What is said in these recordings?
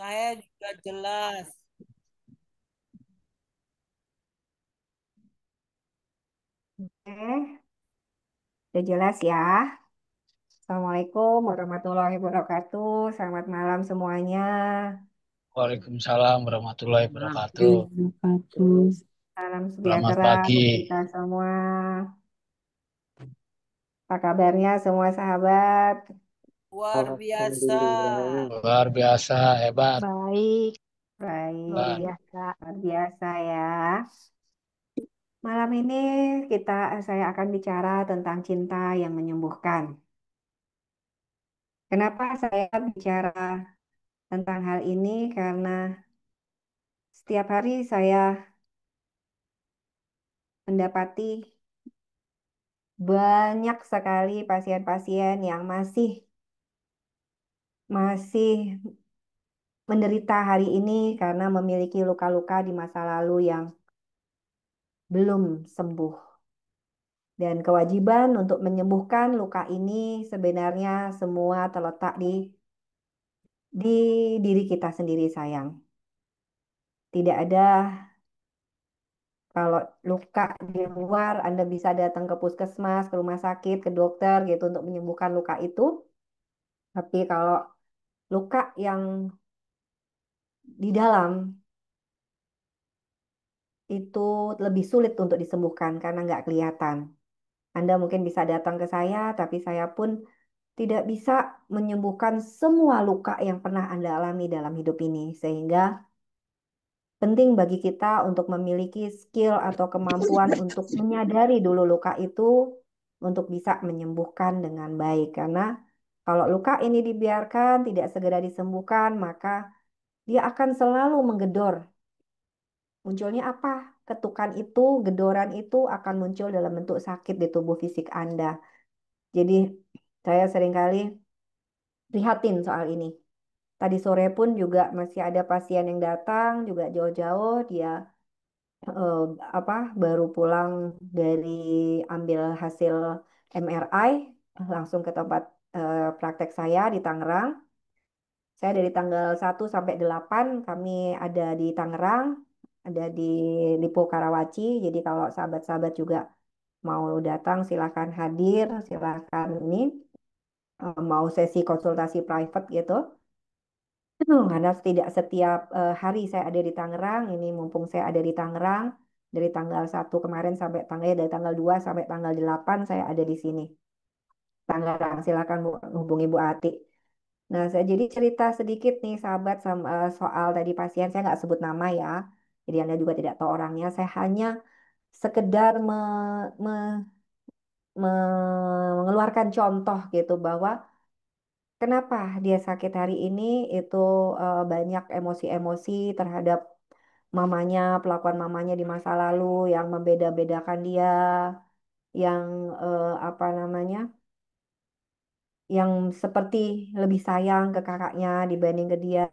Saya juga jelas. Udah jelas ya. Assalamualaikum warahmatullahi wabarakatuh. Selamat malam semuanya. Waalaikumsalam warahmatullahi wabarakatuh. Salam Selamat sejahtera pagi. untuk kita semua. Apa kabarnya semua sahabat? Luar biasa. Luar biasa, hebat, Baik, baik, hebat. luar biasa ya. Malam ini saya akan bicara tentang cinta yang menyembuhkan. Kenapa saya bicara tentang hal ini? Karena setiap hari saya mendapati banyak sekali pasien-pasien yang masih menderita hari ini karena memiliki luka-luka di masa lalu yang belum sembuh. Dan kewajiban untuk menyembuhkan luka ini sebenarnya semua terletak di diri kita sendiri, sayang. Tidak ada, kalau luka di luar, Anda bisa datang ke puskesmas, ke rumah sakit, ke dokter gitu untuk menyembuhkan luka itu. Tapi kalau luka yang di dalam itu lebih sulit untuk disembuhkan karena nggak kelihatan. Anda mungkin bisa datang ke saya, tapi saya pun tidak bisa menyembuhkan semua luka yang pernah Anda alami dalam hidup ini. Sehingga penting bagi kita untuk memiliki skill atau kemampuan untuk menyadari dulu luka itu untuk bisa menyembuhkan dengan baik. Karena kalau luka ini dibiarkan tidak segera disembuhkan, maka dia akan selalu menggedor. Munculnya apa? Ketukan itu, gedoran itu akan muncul dalam bentuk sakit di tubuh fisik Anda. Jadi saya seringkali prihatin soal ini. Tadi sore pun juga masih ada pasien yang datang, juga jauh-jauh, dia eh, apa baru pulang dari ambil hasil MRI, langsung ke tempat praktek saya di Tangerang. Saya dari tanggal 1 sampai 8 kami ada di Tangerang, ada di Lipo Karawaci. Jadi kalau sahabat-sahabat juga mau datang silakan hadir, silakan ini mau sesi konsultasi private gitu. Karena tidak setiap hari saya ada di Tangerang, ini mumpung saya ada di Tangerang dari tanggal 1 kemarin sampai dari tanggal 2 sampai tanggal 8 saya ada di sini. Tangerang, silakan hubungi Bu Ati. Nah, saya jadi cerita sedikit nih sahabat soal tadi pasien, saya nggak sebut nama ya. Jadi Anda juga tidak tahu orangnya, saya hanya sekedar me- mengeluarkan contoh gitu bahwa kenapa dia sakit hari ini itu banyak emosi-emosi terhadap mamanya, pelakuan mamanya di masa lalu yang membeda-bedakan dia, yang apa namanya, yang seperti lebih sayang ke kakaknya dibanding ke dia,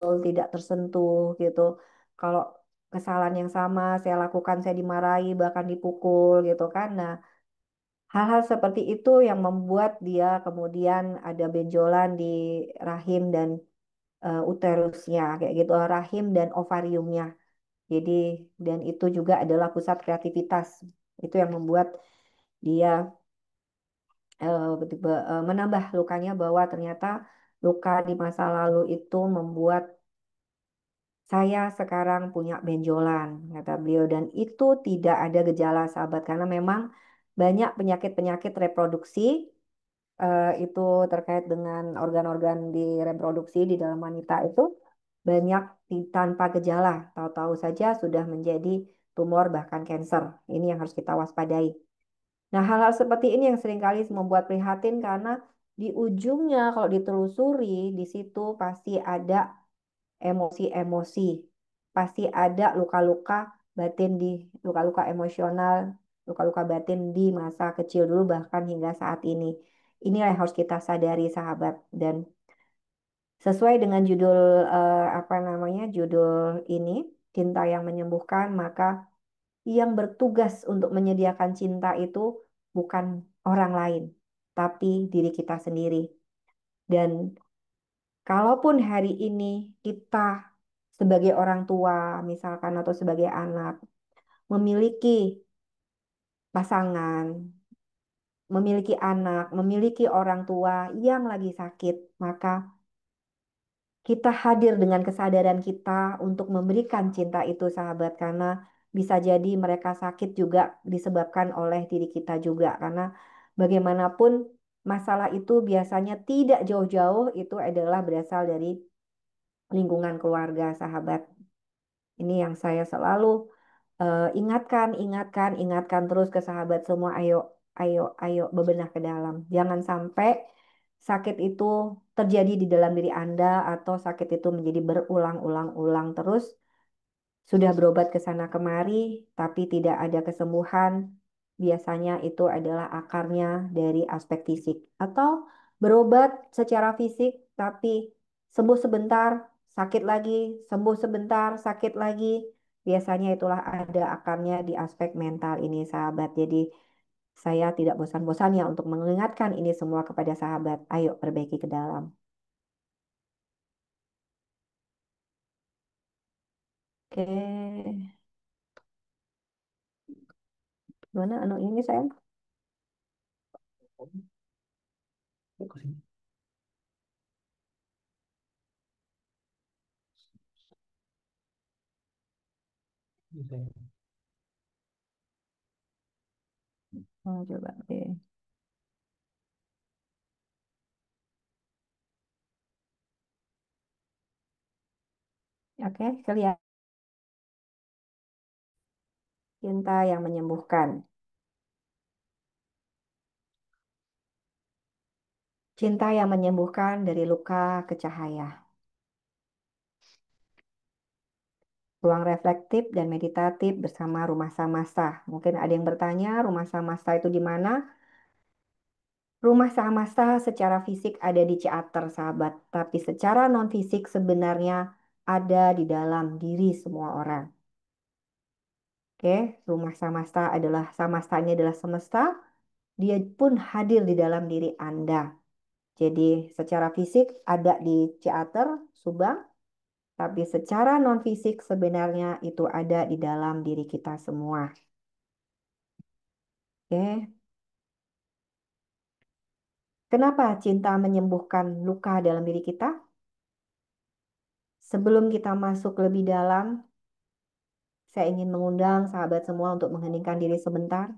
tidak tersentuh gitu. Kalau kesalahan yang sama saya lakukan, saya dimarahi, bahkan dipukul gitu kan. Nah, hal-hal seperti itu yang membuat dia kemudian ada benjolan di rahim dan uterusnya kayak gitu, rahim dan ovariumnya. Jadi dan itu juga adalah pusat kreativitas. Itu yang membuat dia menambah lukanya, bahwa ternyata luka di masa lalu itu membuat saya sekarang punya benjolan, kata beliau. Dan itu tidak ada gejala, sahabat, karena memang banyak penyakit-penyakit reproduksi itu terkait dengan organ-organ di reproduksi di dalam wanita itu banyak tanpa gejala, tahu-tahu saja sudah menjadi tumor bahkan kanker. Ini yang harus kita waspadai. Nah, hal-hal seperti ini yang seringkali membuat prihatin karena di ujungnya kalau ditelusuri di situ pasti ada emosi-emosi, pasti ada luka-luka batin, di luka-luka emosional, luka-luka batin di masa kecil dulu bahkan hingga saat ini. Inilah yang harus kita sadari, sahabat. Dan sesuai dengan judul apa namanya, judul ini, Cinta yang Menyembuhkan, maka yang bertugas untuk menyediakan cinta itu bukan orang lain, tapi diri kita sendiri. Dan kalaupun hari ini kita sebagai orang tua, misalkan atau sebagai anak, memiliki pasangan, memiliki anak, memiliki orang tua yang lagi sakit, maka kita hadir dengan kesadaran kita untuk memberikan cinta itu, sahabat, karena bisa jadi mereka sakit juga disebabkan oleh diri kita juga, karena bagaimanapun masalah itu biasanya tidak jauh-jauh itu adalah berasal dari lingkungan keluarga, sahabat. Ini yang saya selalu ingatkan, ingatkan, ingatkan terus ke sahabat semua. Ayo, ayo, ayo bebenah ke dalam. Jangan sampai sakit itu terjadi di dalam diri Anda atau sakit itu menjadi berulang-ulang-ulang terus. Sudah berobat ke sana kemari, tapi tidak ada kesembuhan. Biasanya itu adalah akarnya dari aspek fisik. Atau berobat secara fisik, tapi sembuh sebentar, sakit lagi, sembuh sebentar, sakit lagi. Biasanya itulah ada akarnya di aspek mental ini, sahabat. Jadi saya tidak bosan-bosannya untuk mengingatkan ini semua kepada sahabat. Ayo perbaiki ke dalam. Oke, gimana anu ini sayang? Oh, coba. Oke, oke, kelihatan cinta yang menyembuhkan. Cinta yang menyembuhkan dari luka ke cahaya. Ruang reflektif dan meditatif bersama Rumah Samasta. Mungkin ada yang bertanya, Rumah Samasta itu di mana? Rumah Samasta secara fisik ada di Ciater, sahabat. Tapi secara non-fisik sebenarnya ada di dalam diri semua orang. Oke, Rumah Samasta adalah, Samasta ini adalah semesta. Dia pun hadir di dalam diri Anda. Jadi secara fisik ada di Ciater, Subang. Tapi secara non-fisik sebenarnya itu ada di dalam diri kita semua. Oke. Kenapa cinta menyembuhkan luka dalam diri kita? Sebelum kita masuk lebih dalam, saya ingin mengundang sahabat semua untuk mengheningkan diri sebentar.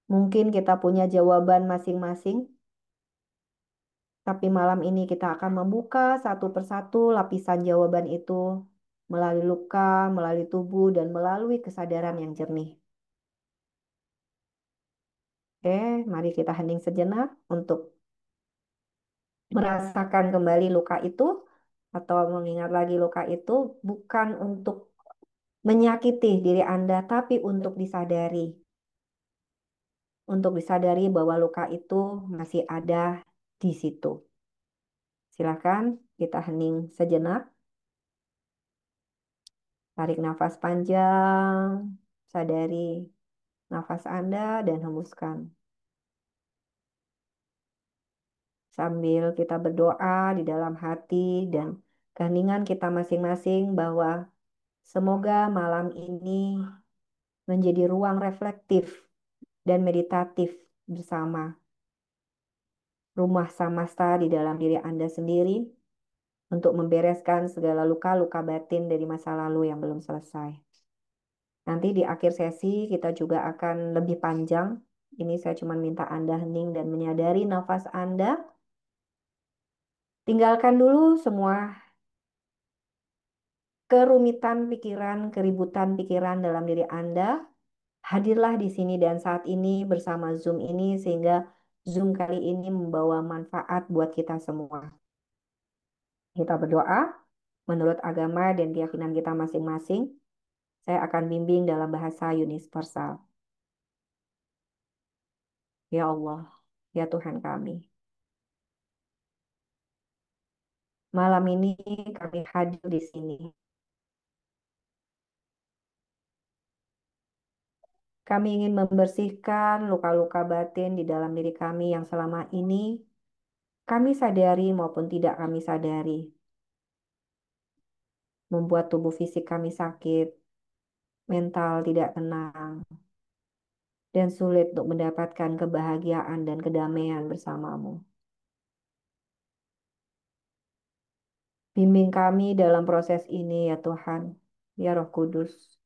Mungkin kita punya jawaban masing-masing, tapi malam ini kita akan membuka satu persatu lapisan jawaban itu melalui luka, melalui tubuh, dan melalui kesadaran yang jernih. Oke, mari kita hening sejenak untuk merasakan kembali luka itu atau mengingat lagi luka itu, bukan untuk menyakiti diri Anda, tapi untuk disadari. Untuk disadari bahwa luka itu masih ada di situ. Silakan kita hening sejenak. Tarik nafas panjang, sadari nafas Anda dan hembuskan. Sambil kita berdoa di dalam hati dan keheningan kita masing-masing bahwa semoga malam ini menjadi ruang reflektif dan meditatif bersama. Rumah samasta di dalam diri Anda sendiri untuk membereskan segala luka-luka batin dari masa lalu yang belum selesai. Nanti di akhir sesi kita juga akan lebih panjang. Ini saya cuma minta Anda hening dan menyadari nafas Anda. Tinggalkan dulu semua kerumitan pikiran, keributan pikiran dalam diri Anda. Hadirlah di sini dan saat ini bersama Zoom ini sehingga Zoom kali ini membawa manfaat buat kita semua. Kita berdoa menurut agama dan keyakinan kita masing-masing. Saya akan bimbing dalam bahasa universal. Ya Allah, ya Tuhan kami. Malam ini kami hadir di sini. Kami ingin membersihkan luka-luka batin di dalam diri kami yang selama ini kami sadari maupun tidak kami sadari, membuat tubuh fisik kami sakit, mental tidak tenang, dan sulit untuk mendapatkan kebahagiaan dan kedamaian bersamamu. Bimbing kami dalam proses ini ya Tuhan, ya Roh Kudus.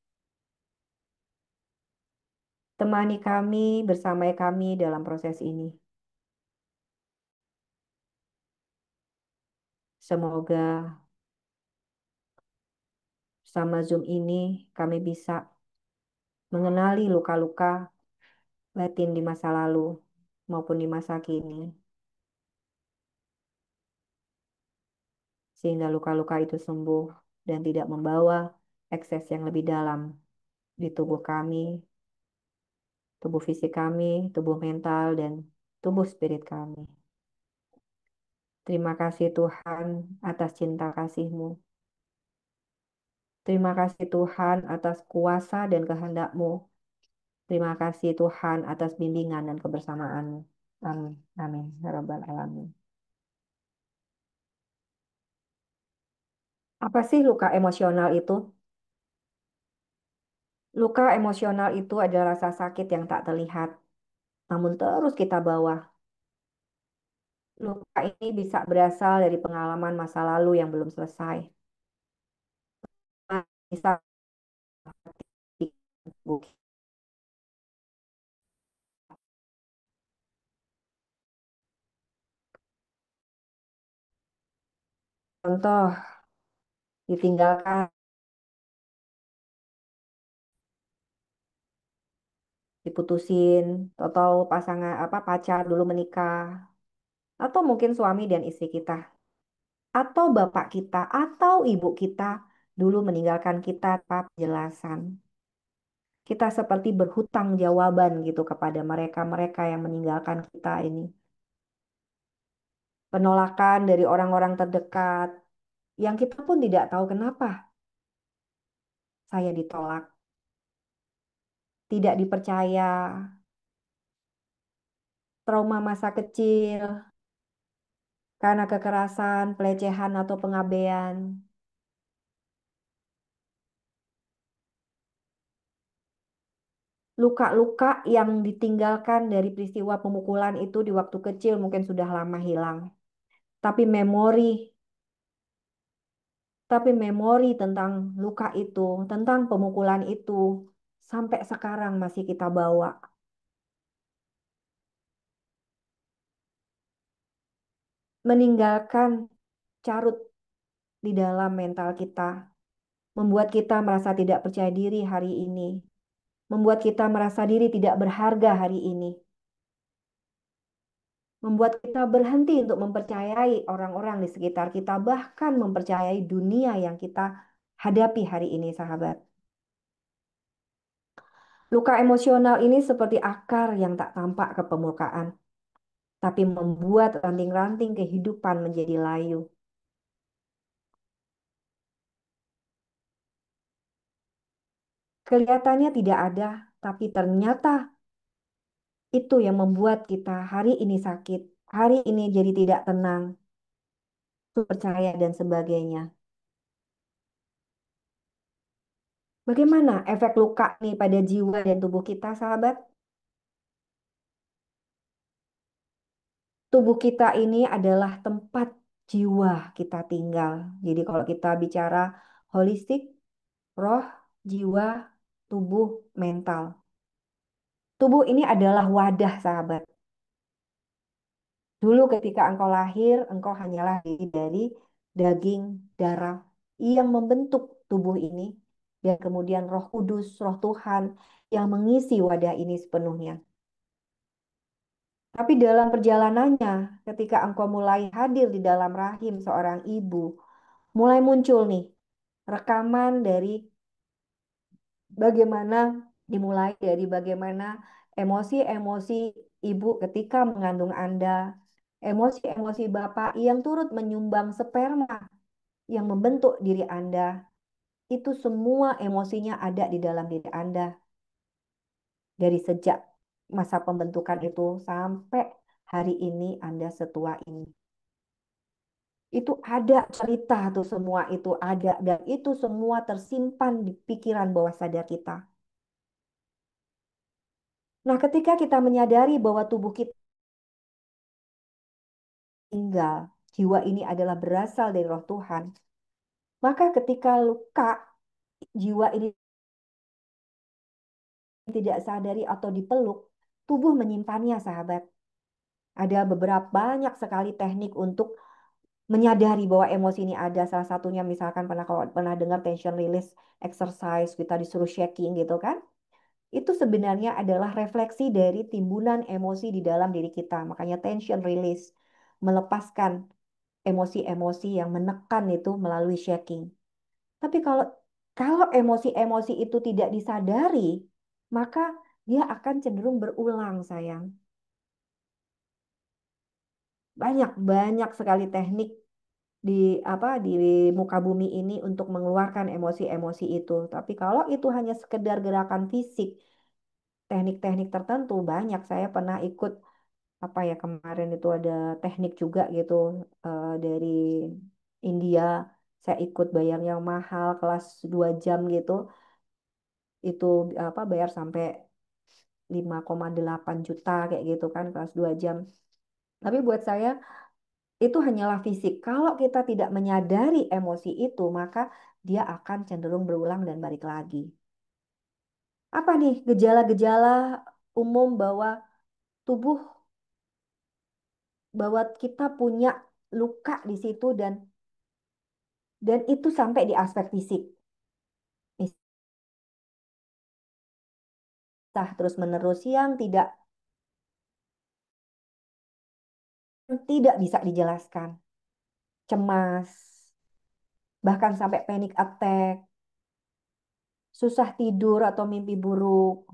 Temani kami, bersamai kami dalam proses ini. Semoga bersama Zoom ini kami bisa mengenali luka-luka batin di masa lalu maupun di masa kini. Sehingga luka-luka itu sembuh dan tidak membawa ekses yang lebih dalam di tubuh kami, tubuh fisik kami, tubuh mental, dan tubuh spirit kami. Terima kasih Tuhan atas cinta kasih-Mu. Terima kasih Tuhan atas kuasa dan kehendak-Mu. Terima kasih Tuhan atas bimbingan dan kebersamaan-Mu. Amin. Amin. Ya Rabbal Alamin. Apa sih luka emosional itu? Luka emosional itu adalah rasa sakit yang tak terlihat, namun terus kita bawa. Luka ini bisa berasal dari pengalaman masa lalu yang belum selesai. Bisa contoh ditinggalkan, diputusin, atau pasangan pacar dulu menikah, atau mungkin suami dan istri kita, atau bapak kita, atau ibu kita dulu meninggalkan kita tanpa penjelasan. Kita seperti berhutang jawaban gitu kepada mereka-mereka yang meninggalkan kita ini. Penolakan dari orang-orang terdekat, yang kita pun tidak tahu kenapa saya ditolak, tidak dipercaya, trauma masa kecil, karena kekerasan, pelecehan, atau pengabaian. Luka-luka yang ditinggalkan dari peristiwa pemukulan itu di waktu kecil mungkin sudah lama hilang. Tapi memori tentang luka itu, tentang pemukulan itu, sampai sekarang masih kita bawa. Meninggalkan carut di dalam mental kita, membuat kita merasa tidak percaya diri hari ini, membuat kita merasa diri tidak berharga hari ini, membuat kita berhenti untuk mempercayai orang-orang di sekitar kita, bahkan mempercayai dunia yang kita hadapi hari ini, sahabat. Luka emosional ini seperti akar yang tak tampak ke permukaan, tapi membuat ranting-ranting kehidupan menjadi layu. Kelihatannya tidak ada, tapi ternyata itu yang membuat kita hari ini sakit, hari ini jadi tidak tenang, percaya dan sebagainya. Bagaimana efek luka ini pada jiwa dan tubuh kita, sahabat? Tubuh kita ini adalah tempat jiwa kita tinggal. Jadi kalau kita bicara holistik, roh, jiwa, tubuh, mental. Tubuh ini adalah wadah, sahabat. Dulu ketika engkau lahir, engkau hanyalah diri dari daging, darah yang membentuk tubuh ini. Dan kemudian Roh Kudus, Roh Tuhan yang mengisi wadah ini sepenuhnya. Tapi dalam perjalanannya, ketika engkau mulai hadir di dalam rahim seorang ibu, mulai muncul nih rekaman dari bagaimana dimulai dari bagaimana emosi-emosi ibu ketika mengandung Anda, emosi-emosi bapak yang turut menyumbang sperma yang membentuk diri Anda, itu semua emosinya ada di dalam diri Anda dari sejak masa pembentukan itu sampai hari ini Anda setua ini. Itu ada cerita tuh, semua itu ada, dan itu semua tersimpan di pikiran bawah sadar kita. Nah, ketika kita menyadari bahwa tubuh kita tinggal, jiwa ini adalah berasal dari roh Tuhan, maka ketika luka jiwa ini tidak sadari atau dipeluk, tubuh menyimpannya, sahabat. Ada beberapa banyak sekali teknik untuk menyadari bahwa emosi ini ada. Salah satunya misalkan kalau pernah dengar tension release exercise, kita disuruh shaking gitu kan. Itu sebenarnya adalah refleksi dari timbunan emosi di dalam diri kita. Makanya tension release, melepaskan emosi-emosi yang menekan itu melalui shaking. Tapi kalau kalau emosi-emosi itu tidak disadari, maka dia akan cenderung berulang, sayang. Banyak sekali teknik di di muka bumi ini untuk mengeluarkan emosi-emosi itu. Tapi kalau itu hanya sekedar gerakan fisik, teknik-teknik tertentu banyak. Saya pernah ikut kemarin itu ada teknik juga gitu, dari India. Saya ikut bayar yang mahal, kelas 2 jam gitu. Itu bayar sampai 5,8 juta kayak gitu kan, kelas 2 jam. Tapi buat saya itu hanyalah fisik. Kalau kita tidak menyadari emosi itu, maka dia akan cenderung berulang dan balik lagi. Apa nih gejala-gejala umum tubuh bahwa kita punya luka di situ, dan itu sampai di aspek fisik. Misal terus-menerus yang tidak bisa dijelaskan. Cemas, bahkan sampai panic attack, susah tidur atau mimpi buruk.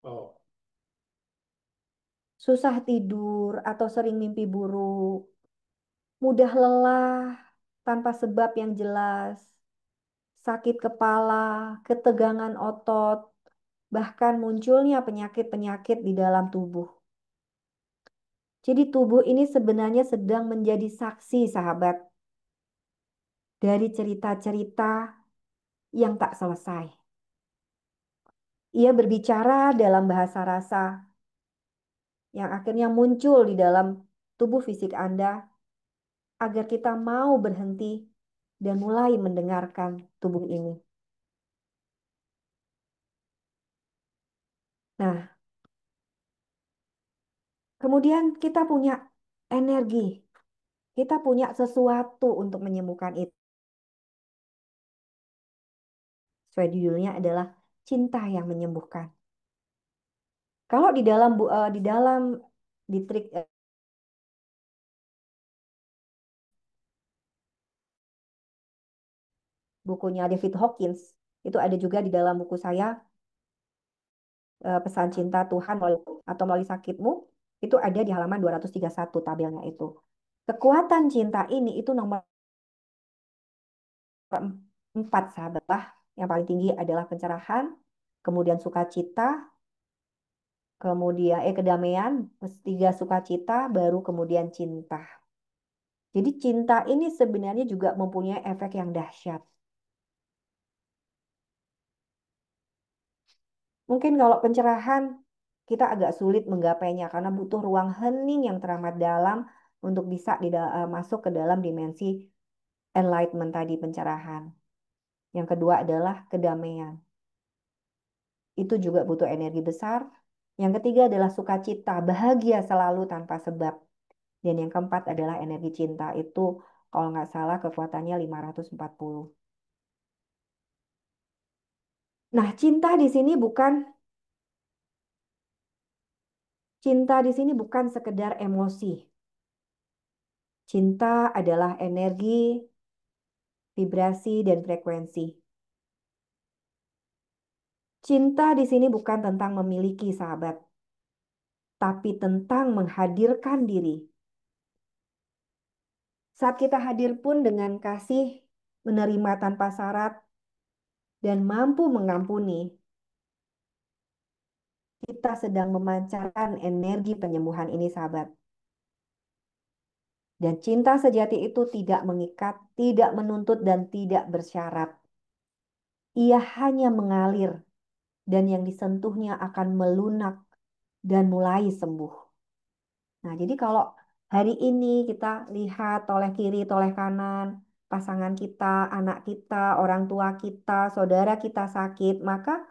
Oh. Susah tidur atau sering mimpi buruk, mudah lelah tanpa sebab yang jelas, sakit kepala, ketegangan otot, bahkan munculnya penyakit-penyakit di dalam tubuh. Jadi tubuh ini sebenarnya sedang menjadi saksi, sahabat, dari cerita-cerita yang tak selesai. Ia berbicara dalam bahasa rasa yang akhirnya muncul di dalam tubuh fisik Anda agar kita mau berhenti dan mulai mendengarkan tubuh ini. Nah, kemudian kita punya energi, kita punya sesuatu untuk menyembuhkan itu. Sesuai judulnya adalah cinta yang menyembuhkan. Kalau di dalam di trik bukunya David Hawkins, itu ada juga di dalam buku saya, Pesan Cinta Tuhan melalui sakitmu, itu ada di halaman 231 tabelnya itu. Kekuatan cinta ini itu nomor 4, sahabat lah. Yang paling tinggi adalah pencerahan, kemudian sukacita, kemudian kedamaian, ketiga sukacita, baru kemudian cinta. Jadi cinta ini sebenarnya juga mempunyai efek yang dahsyat. Mungkin kalau pencerahan kita agak sulit menggapainya karena butuh ruang hening yang teramat dalam untuk bisa masuk ke dalam dimensi enlightenment tadi, pencerahan. Yang kedua adalah kedamaian. Itu juga butuh energi besar. Yang ketiga adalah sukacita, bahagia selalu tanpa sebab. Dan yang keempat adalah energi cinta. Itu kalau nggak salah kekuatannya 540. Nah, cinta di sini bukan sekedar emosi. Cinta adalah energi, vibrasi, dan frekuensi. Cinta di sini bukan tentang memiliki, sahabat, tapi tentang menghadirkan diri. Saat kita hadir pun dengan kasih, menerima tanpa syarat, dan mampu mengampuni, kita sedang memancarkan energi penyembuhan ini, sahabat. Dan cinta sejati itu tidak mengikat, tidak menuntut, dan tidak bersyarat. Ia hanya mengalir, dan yang disentuhnya akan melunak dan mulai sembuh. Nah, jadi kalau hari ini kita lihat toleh kiri, toleh kanan, pasangan kita, anak kita, orang tua kita, saudara kita sakit, maka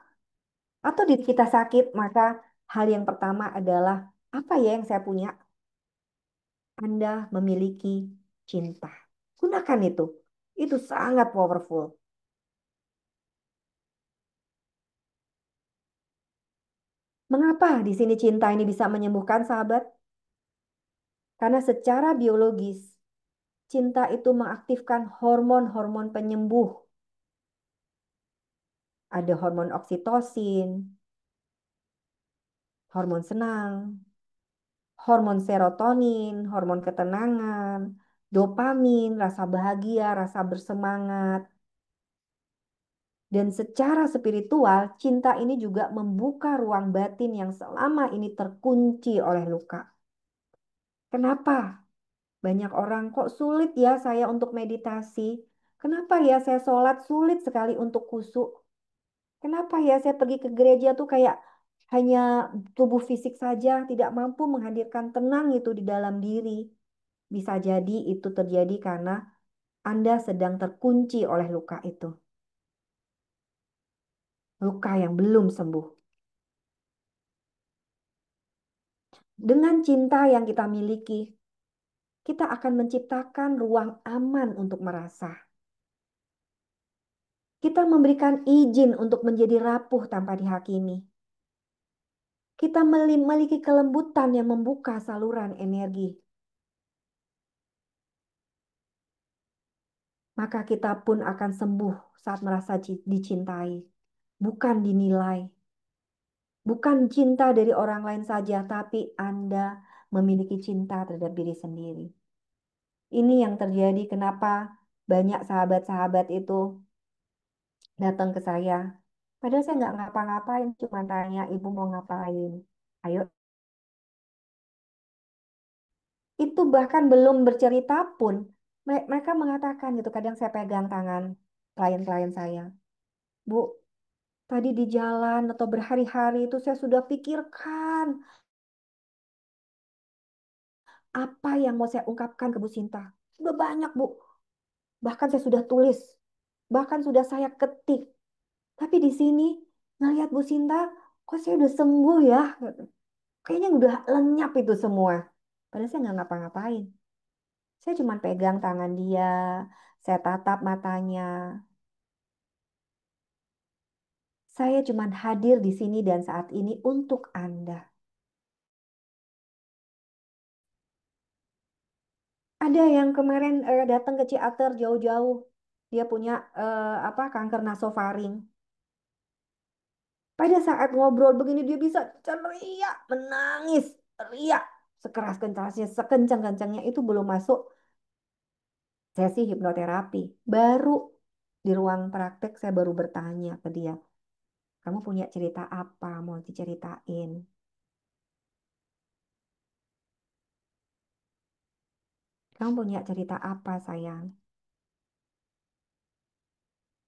atau diri kita sakit, maka hal yang pertama adalah apa ya yang saya punya? Anda memiliki cinta. Gunakan itu. Itu sangat powerful. Mengapa di sini cinta ini bisa menyembuhkan, sahabat? Karena secara biologis, cinta itu mengaktifkan hormon-hormon penyembuh. Ada hormon oksitosin, hormon senang, hormon serotonin, hormon ketenangan, dopamin, rasa bahagia, rasa bersemangat. Dan secara spiritual, cinta ini juga membuka ruang batin yang selama ini terkunci oleh luka. Kenapa? Banyak orang kok sulit ya saya untuk meditasi. Kenapa ya saya sholat sulit sekali untuk khusyuk? Kenapa ya saya pergi ke gereja tuh kayak hanya tubuh fisik saja, tidak mampu menghadirkan tenang itu di dalam diri. Bisa jadi itu terjadi karena Anda sedang terkunci oleh luka itu. Luka yang belum sembuh. Dengan cinta yang kita miliki, kita akan menciptakan ruang aman untuk merasa. Kita memberikan izin untuk menjadi rapuh tanpa dihakimi. Kita memiliki kelembutan yang membuka saluran energi. Maka kita pun akan sembuh saat merasa dicintai. Bukan dinilai. Bukan cinta dari orang lain saja, tapi Anda memiliki cinta terhadap diri sendiri. Ini yang terjadi kenapa banyak sahabat-sahabat itu datang ke saya. Padahal saya nggak ngapa-ngapain, cuma tanya, ibu mau ngapain? Ayo. Itu bahkan belum bercerita pun, mereka mengatakan gitu, kadang saya pegang tangan klien-klien saya. Bu, tadi di jalan atau berhari-hari itu saya sudah pikirkan apa yang mau saya ungkapkan ke Bu Sinta. Sudah banyak, Bu. Bahkan saya sudah tulis, bahkan sudah saya ketik. Tapi di sini ngelihat Bu Sinta, kok saya udah sembuh ya? Kayaknya udah lenyap itu semua. Padahal saya nggak ngapa-ngapain. Saya cuma pegang tangan dia, saya tatap matanya. Saya cuma hadir di sini dan saat ini untuk Anda. Ada yang kemarin datang ke Ciater jauh-jauh. Dia punya apa kanker nasofaring. Pada saat ngobrol begini dia bisa teriak, menangis, teriak sekeras-kencangnya, sekencang-kencangnya itu belum masuk sesi hipnoterapi. Baru di ruang praktek saya baru bertanya ke dia, kamu punya cerita apa mau diceritain? Kamu punya cerita apa sayang?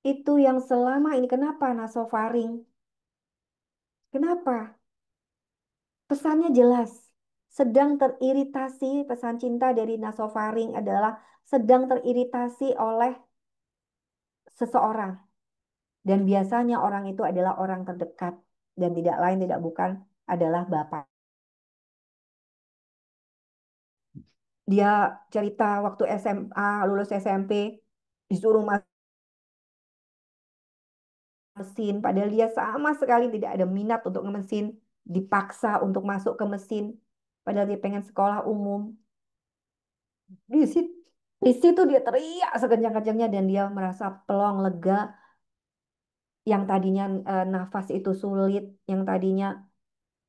Itu yang selama ini kenapa nasofaring? Kenapa? Pesannya jelas. Sedang teriritasi, pesan cinta dari nasofaring adalah sedang teriritasi oleh seseorang. Dan biasanya orang itu adalah orang terdekat. Dan tidak lain tidak bukan adalah bapak. Dia cerita waktu SMA, lulus SMP, disuruh masuk mesin. Padahal dia sama sekali tidak ada minat untuk mesin. Dipaksa untuk masuk ke mesin. Padahal dia pengen sekolah umum. Di situ, di situ dia teriak sekencang-kencangnya dan dia merasa plong, lega. Yang tadinya nafas itu sulit, yang tadinya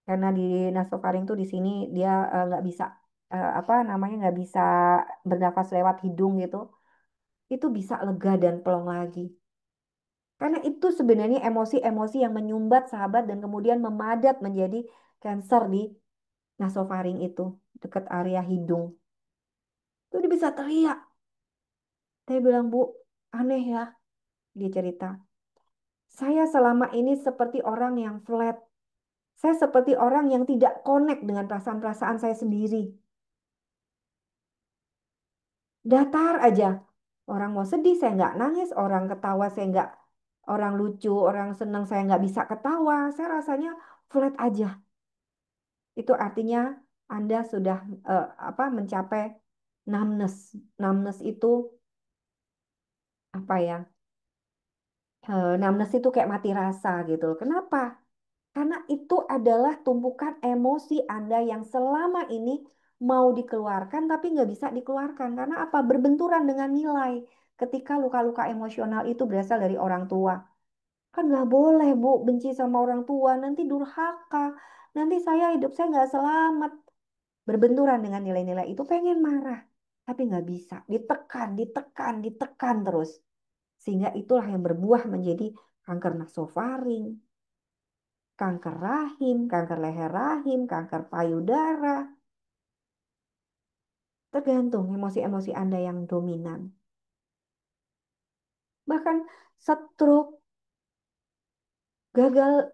karena di nasofaring tuh di sini dia nggak bisa apa namanya nggak bisa bernafas lewat hidung gitu, itu bisa lega dan plong lagi. Karena itu sebenarnya emosi-emosi yang menyumbat sahabat dan kemudian memadat menjadi kanker di nasofaring itu, dekat area hidung. Itu dia bisa teriak. Saya bilang, Bu, aneh ya, dia cerita. Saya selama ini seperti orang yang flat. Saya seperti orang yang tidak connect dengan perasaan-perasaan saya sendiri. Datar aja. Orang mau sedih, saya nggak nangis. Orang ketawa, saya nggak. Orang lucu, orang senang, saya nggak bisa ketawa. Saya rasanya flat aja. Itu artinya Anda sudah mencapai numbness. Numbness itu apa ya? Numbness itu kayak mati rasa gitu. Kenapa? Karena itu adalah tumpukan emosi Anda yang selama ini mau dikeluarkan tapi nggak bisa dikeluarkan. Karena apa? Berbenturan dengan nilai. Ketika luka-luka emosional itu berasal dari orang tua. Kan nggak boleh, Bu, benci sama orang tua. Nanti durhaka. Nanti hidup saya nggak selamat. Berbenturan dengan nilai-nilai itu pengen marah. Tapi nggak bisa. Ditekan, ditekan, ditekan terus. Sehingga itulah yang berbuah menjadi kanker nasofaring, kanker rahim, kanker leher rahim, kanker payudara. Tergantung emosi-emosi Anda yang dominan. Bahkan stroke, gagal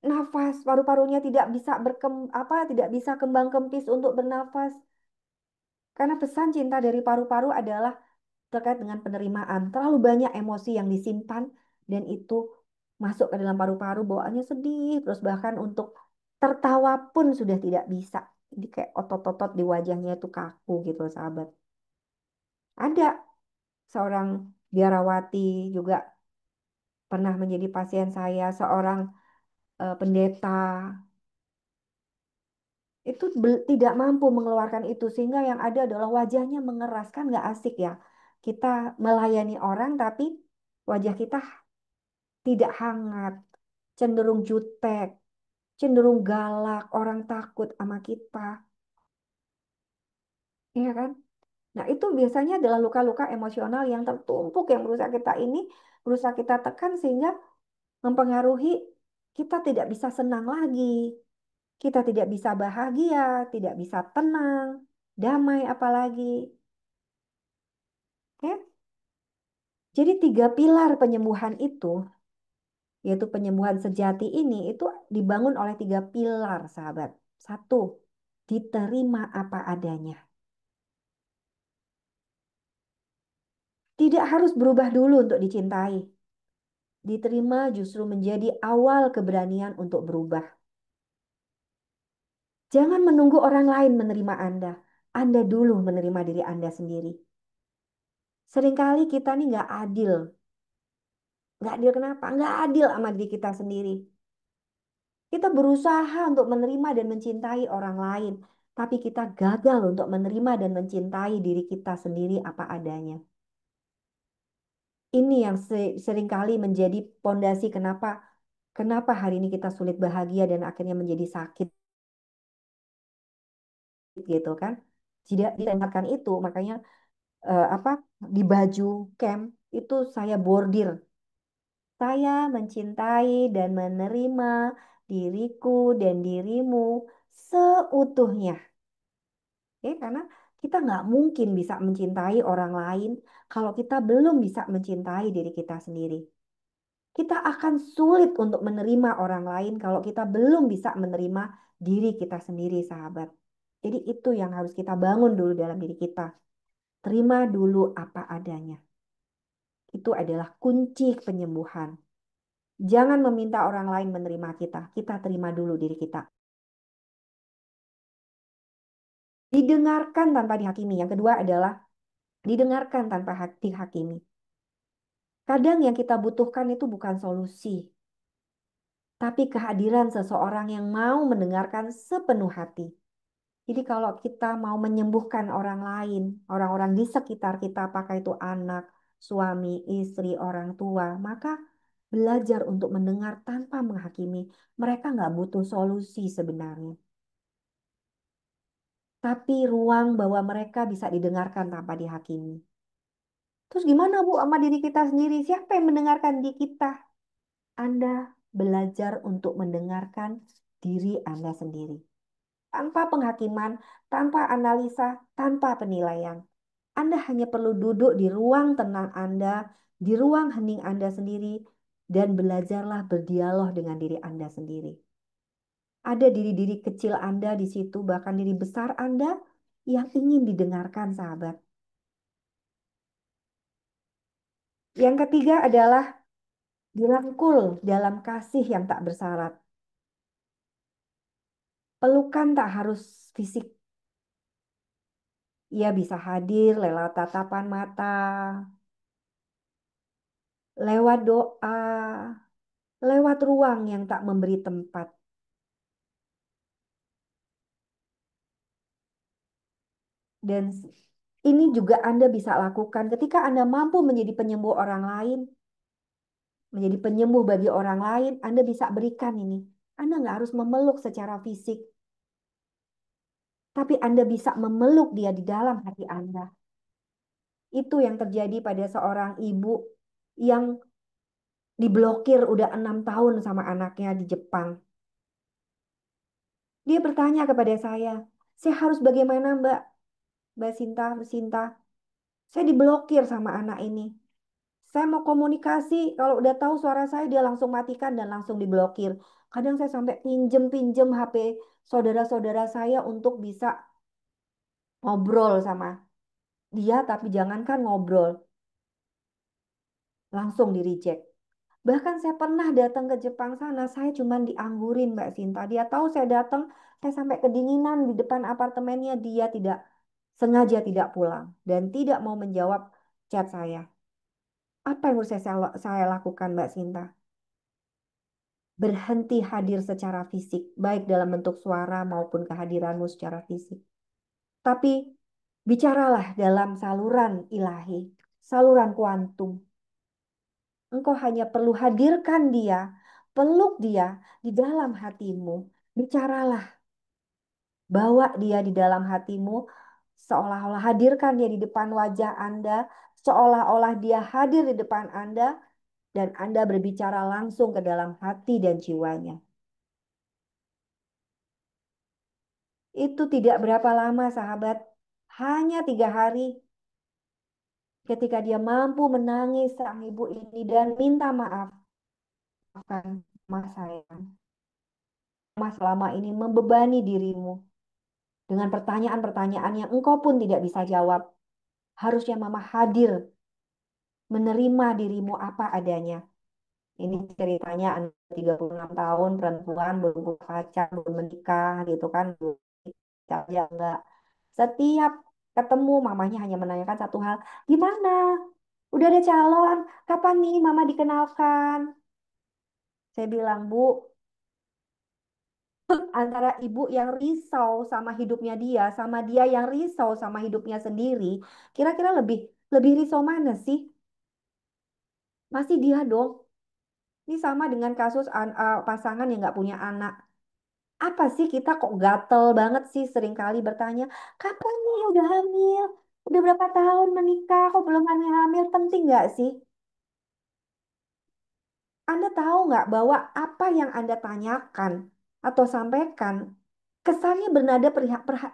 nafas, paru-parunya tidak bisa kembang kempis untuk bernafas. Karena pesan cinta dari paru-paru adalah terkait dengan penerimaan. Terlalu banyak emosi yang disimpan dan itu masuk ke dalam paru-paru, bawaannya sedih, terus bahkan untuk tertawa pun sudah tidak bisa. Jadi kayak otot-otot di wajahnya itu kaku gitu, sahabat. Ada seorang biarawati juga pernah menjadi pasien saya, seorang pendeta. Itu tidak mampu mengeluarkan itu sehingga yang ada adalah wajahnya mengeras, kan nggak asik ya. Kita melayani orang tapi wajah kita tidak hangat, cenderung jutek, cenderung galak, orang takut sama kita, iya kan? Nah, itu biasanya adalah luka-luka emosional yang tertumpuk yang berusaha kita tekan sehingga mempengaruhi kita tidak bisa senang lagi, kita tidak bisa bahagia, tidak bisa tenang, damai apalagi. Ya. Jadi tiga pilar penyembuhan itu, yaitu penyembuhan sejati ini, itu dibangun oleh tiga pilar, sahabat. Satu, diterima apa adanya. Tidak harus berubah dulu untuk dicintai. Diterima justru menjadi awal keberanian untuk berubah. Jangan menunggu orang lain menerima Anda. Anda dulu menerima diri Anda sendiri. Seringkali kita nih nggak adil. Nggak adil kenapa? Nggak adil sama diri kita sendiri. Kita berusaha untuk menerima dan mencintai orang lain. Tapi kita gagal untuk menerima dan mencintai diri kita sendiri apa adanya. Ini yang seringkali menjadi pondasi kenapa hari ini kita sulit bahagia dan akhirnya menjadi sakit gitu kan. Tidak ditempatkan itu, makanya eh, apa di baju camp itu saya bordir. Saya mencintai dan menerima diriku dan dirimu seutuhnya. Karena kita nggak mungkin bisa mencintai orang lain kalau kita belum bisa mencintai diri kita sendiri. Kita akan sulit untuk menerima orang lain kalau kita belum bisa menerima diri kita sendiri, sahabat. Jadi itu yang harus kita bangun dulu dalam diri kita. Terima dulu apa adanya. Itu adalah kunci penyembuhan. Jangan meminta orang lain menerima kita. Kita terima dulu diri kita. Didengarkan tanpa dihakimi. Yang kedua adalah didengarkan tanpa dihakimi. Kadang yang kita butuhkan itu bukan solusi, tapi kehadiran seseorang yang mau mendengarkan sepenuh hati. Jadi kalau kita mau menyembuhkan orang lain, orang-orang di sekitar kita, apakah itu anak, suami, istri, orang tua, maka belajar untuk mendengar tanpa menghakimi. Mereka nggak butuh solusi sebenarnya. Tapi ruang bahwa mereka bisa didengarkan tanpa dihakimi. Terus gimana Bu sama diri kita sendiri? Siapa yang mendengarkan di kita? Anda belajar untuk mendengarkan diri Anda sendiri. Tanpa penghakiman, tanpa analisa, tanpa penilaian. Anda hanya perlu duduk di ruang tenang Anda, di ruang hening Anda sendiri, dan belajarlah berdialog dengan diri Anda sendiri. Ada diri-diri kecil Anda di situ, bahkan diri besar Anda yang ingin didengarkan, sahabat. Yang ketiga adalah dirangkul dalam kasih yang tak bersyarat. Pelukan tak harus fisik. Ia bisa hadir lewat tatapan mata, lewat doa, lewat ruang yang tak memberi tempat. Dan ini juga Anda bisa lakukan ketika Anda mampu menjadi penyembuh orang lain, menjadi penyembuh bagi orang lain, Anda bisa berikan ini. Anda nggak harus memeluk secara fisik, tapi Anda bisa memeluk dia di dalam hati Anda. Itu yang terjadi pada seorang ibu yang diblokir udah 6 tahun sama anaknya di Jepang. Dia bertanya kepada saya harus bagaimana Mbak? Mbak Sinta, Sinta, saya diblokir sama anak ini. Saya mau komunikasi, kalau udah tahu suara saya dia langsung matikan dan langsung diblokir. Kadang saya sampai pinjem-pinjem HP saudara-saudara saya untuk bisa ngobrol sama dia, tapi jangankan ngobrol, langsung di reject. Bahkan saya pernah datang ke Jepang sana, saya cuma dianggurin Mbak Sinta. Dia tahu saya datang, saya sampai kedinginan di depan apartemennya, dia tidak sengaja tidak pulang dan tidak mau menjawab chat saya. Apa yang harus saya lakukan Mbak Sinta? Berhenti hadir secara fisik, baik dalam bentuk suara maupun kehadiranmu secara fisik. Tapi bicaralah dalam saluran ilahi, saluran kuantum. Engkau hanya perlu hadirkan dia, peluk dia di dalam hatimu. Bicaralah, bawa dia di dalam hatimu, seolah-olah hadirkan dia di depan wajah Anda, seolah-olah dia hadir di depan Anda, dan Anda berbicara langsung ke dalam hati dan jiwanya. Itu tidak berapa lama, sahabat. Hanya 3 hari ketika dia mampu menangis sang ibu ini dan minta maaf. Maafkan mas sayang. Mas selama ini membebani dirimu dengan pertanyaan-pertanyaan yang engkau pun tidak bisa jawab. Harusnya mama hadir menerima dirimu apa adanya. Ini ceritanya anak 36 tahun, perempuan, belum punya pacar, belum menikah gitu kan. Belum menikah aja enggak. Setiap ketemu mamanya hanya menanyakan satu hal, gimana? Udah ada calon? Kapan nih mama dikenalkan? Saya bilang, Bu, antara ibu yang risau sama hidupnya dia, sama dia yang risau sama hidupnya sendiri, kira-kira lebih lebih risau mana sih? Masih dia dong. Ini sama dengan kasus pasangan yang nggak punya anak. Apa sih kita kok gatel banget sih seringkali bertanya, kapan nih udah hamil? Udah berapa tahun menikah, kok belum hamil-hamil? Penting nggak sih? Anda tahu nggak bahwa apa yang Anda tanyakan atau sampaikan kesannya bernada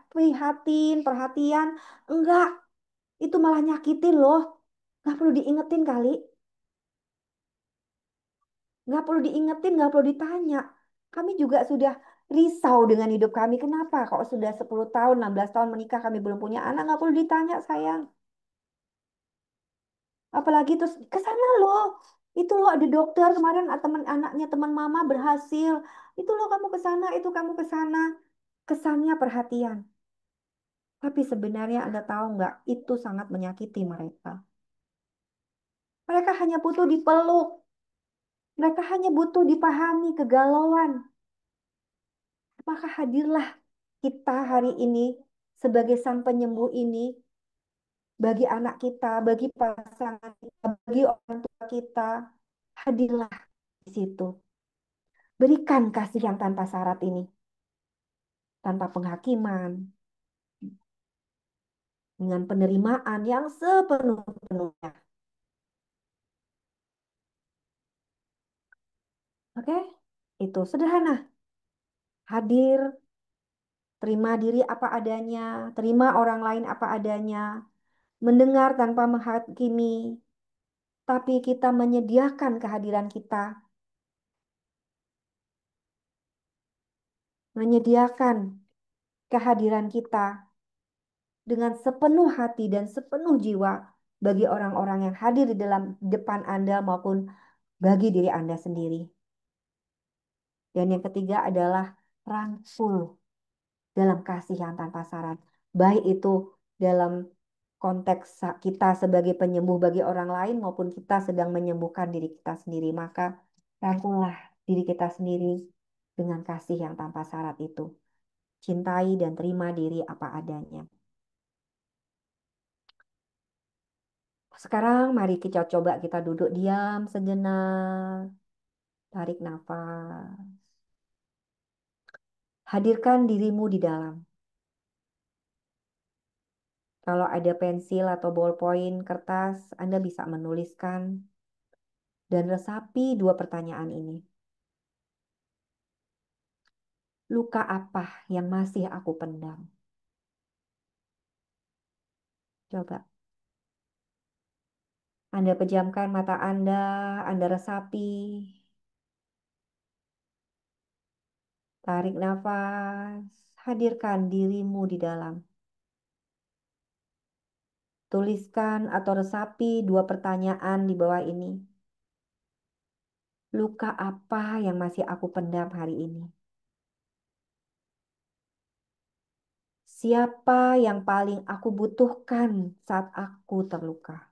prihatin, perhatian? Enggak, itu malah nyakitin loh. Nggak perlu diingetin kali. Nggak perlu diingetin, nggak perlu ditanya. Kami juga sudah risau dengan hidup kami. Kenapa? Kok sudah 10 tahun, 16 tahun menikah kami belum punya anak? Nggak perlu ditanya, sayang. Apalagi terus ke sana loh. Itu loh ada dokter kemarin teman anaknya teman mama berhasil. Itu loh kamu ke sana, itu kamu ke sana. Kesannya perhatian. Tapi sebenarnya Anda tahu nggak, itu sangat menyakiti mereka. Mereka hanya butuh dipeluk. Mereka hanya butuh dipahami kegalauan. Maka hadirlah kita hari ini sebagai sang penyembuh ini bagi anak kita, bagi pasangan kita, bagi orang tua kita. Hadirlah di situ. Berikan kasih yang tanpa syarat ini, tanpa penghakiman, dengan penerimaan yang sepenuh-penuhnya. Oke? Itu sederhana. Hadir, terima diri apa adanya, terima orang lain apa adanya, mendengar tanpa menghakimi, tapi kita menyediakan kehadiran kita, menyediakan kehadiran kita dengan sepenuh hati dan sepenuh jiwa bagi orang-orang yang hadir di dalam depan Anda maupun bagi diri Anda sendiri. Dan yang ketiga adalah rangkul dalam kasih yang tanpa syarat. Baik itu dalam konteks kita sebagai penyembuh bagi orang lain maupun kita sedang menyembuhkan diri kita sendiri. Maka rangkullah diri kita sendiri dengan kasih yang tanpa syarat itu. Cintai dan terima diri apa adanya. Sekarang mari kita coba kita duduk diam sejenak. Tarik nafas. Hadirkan dirimu di dalam. Kalau ada pensil atau ballpoint kertas, Anda bisa menuliskan dan resapi dua pertanyaan ini. Luka apa yang masih aku pendam? Coba. Anda pejamkan mata Anda resapi. Tarik nafas. Hadirkan dirimu di dalam. Tuliskan atau resapi dua pertanyaan di bawah ini. Luka apa yang masih aku pendam hari ini? Siapa yang paling aku butuhkan saat aku terluka?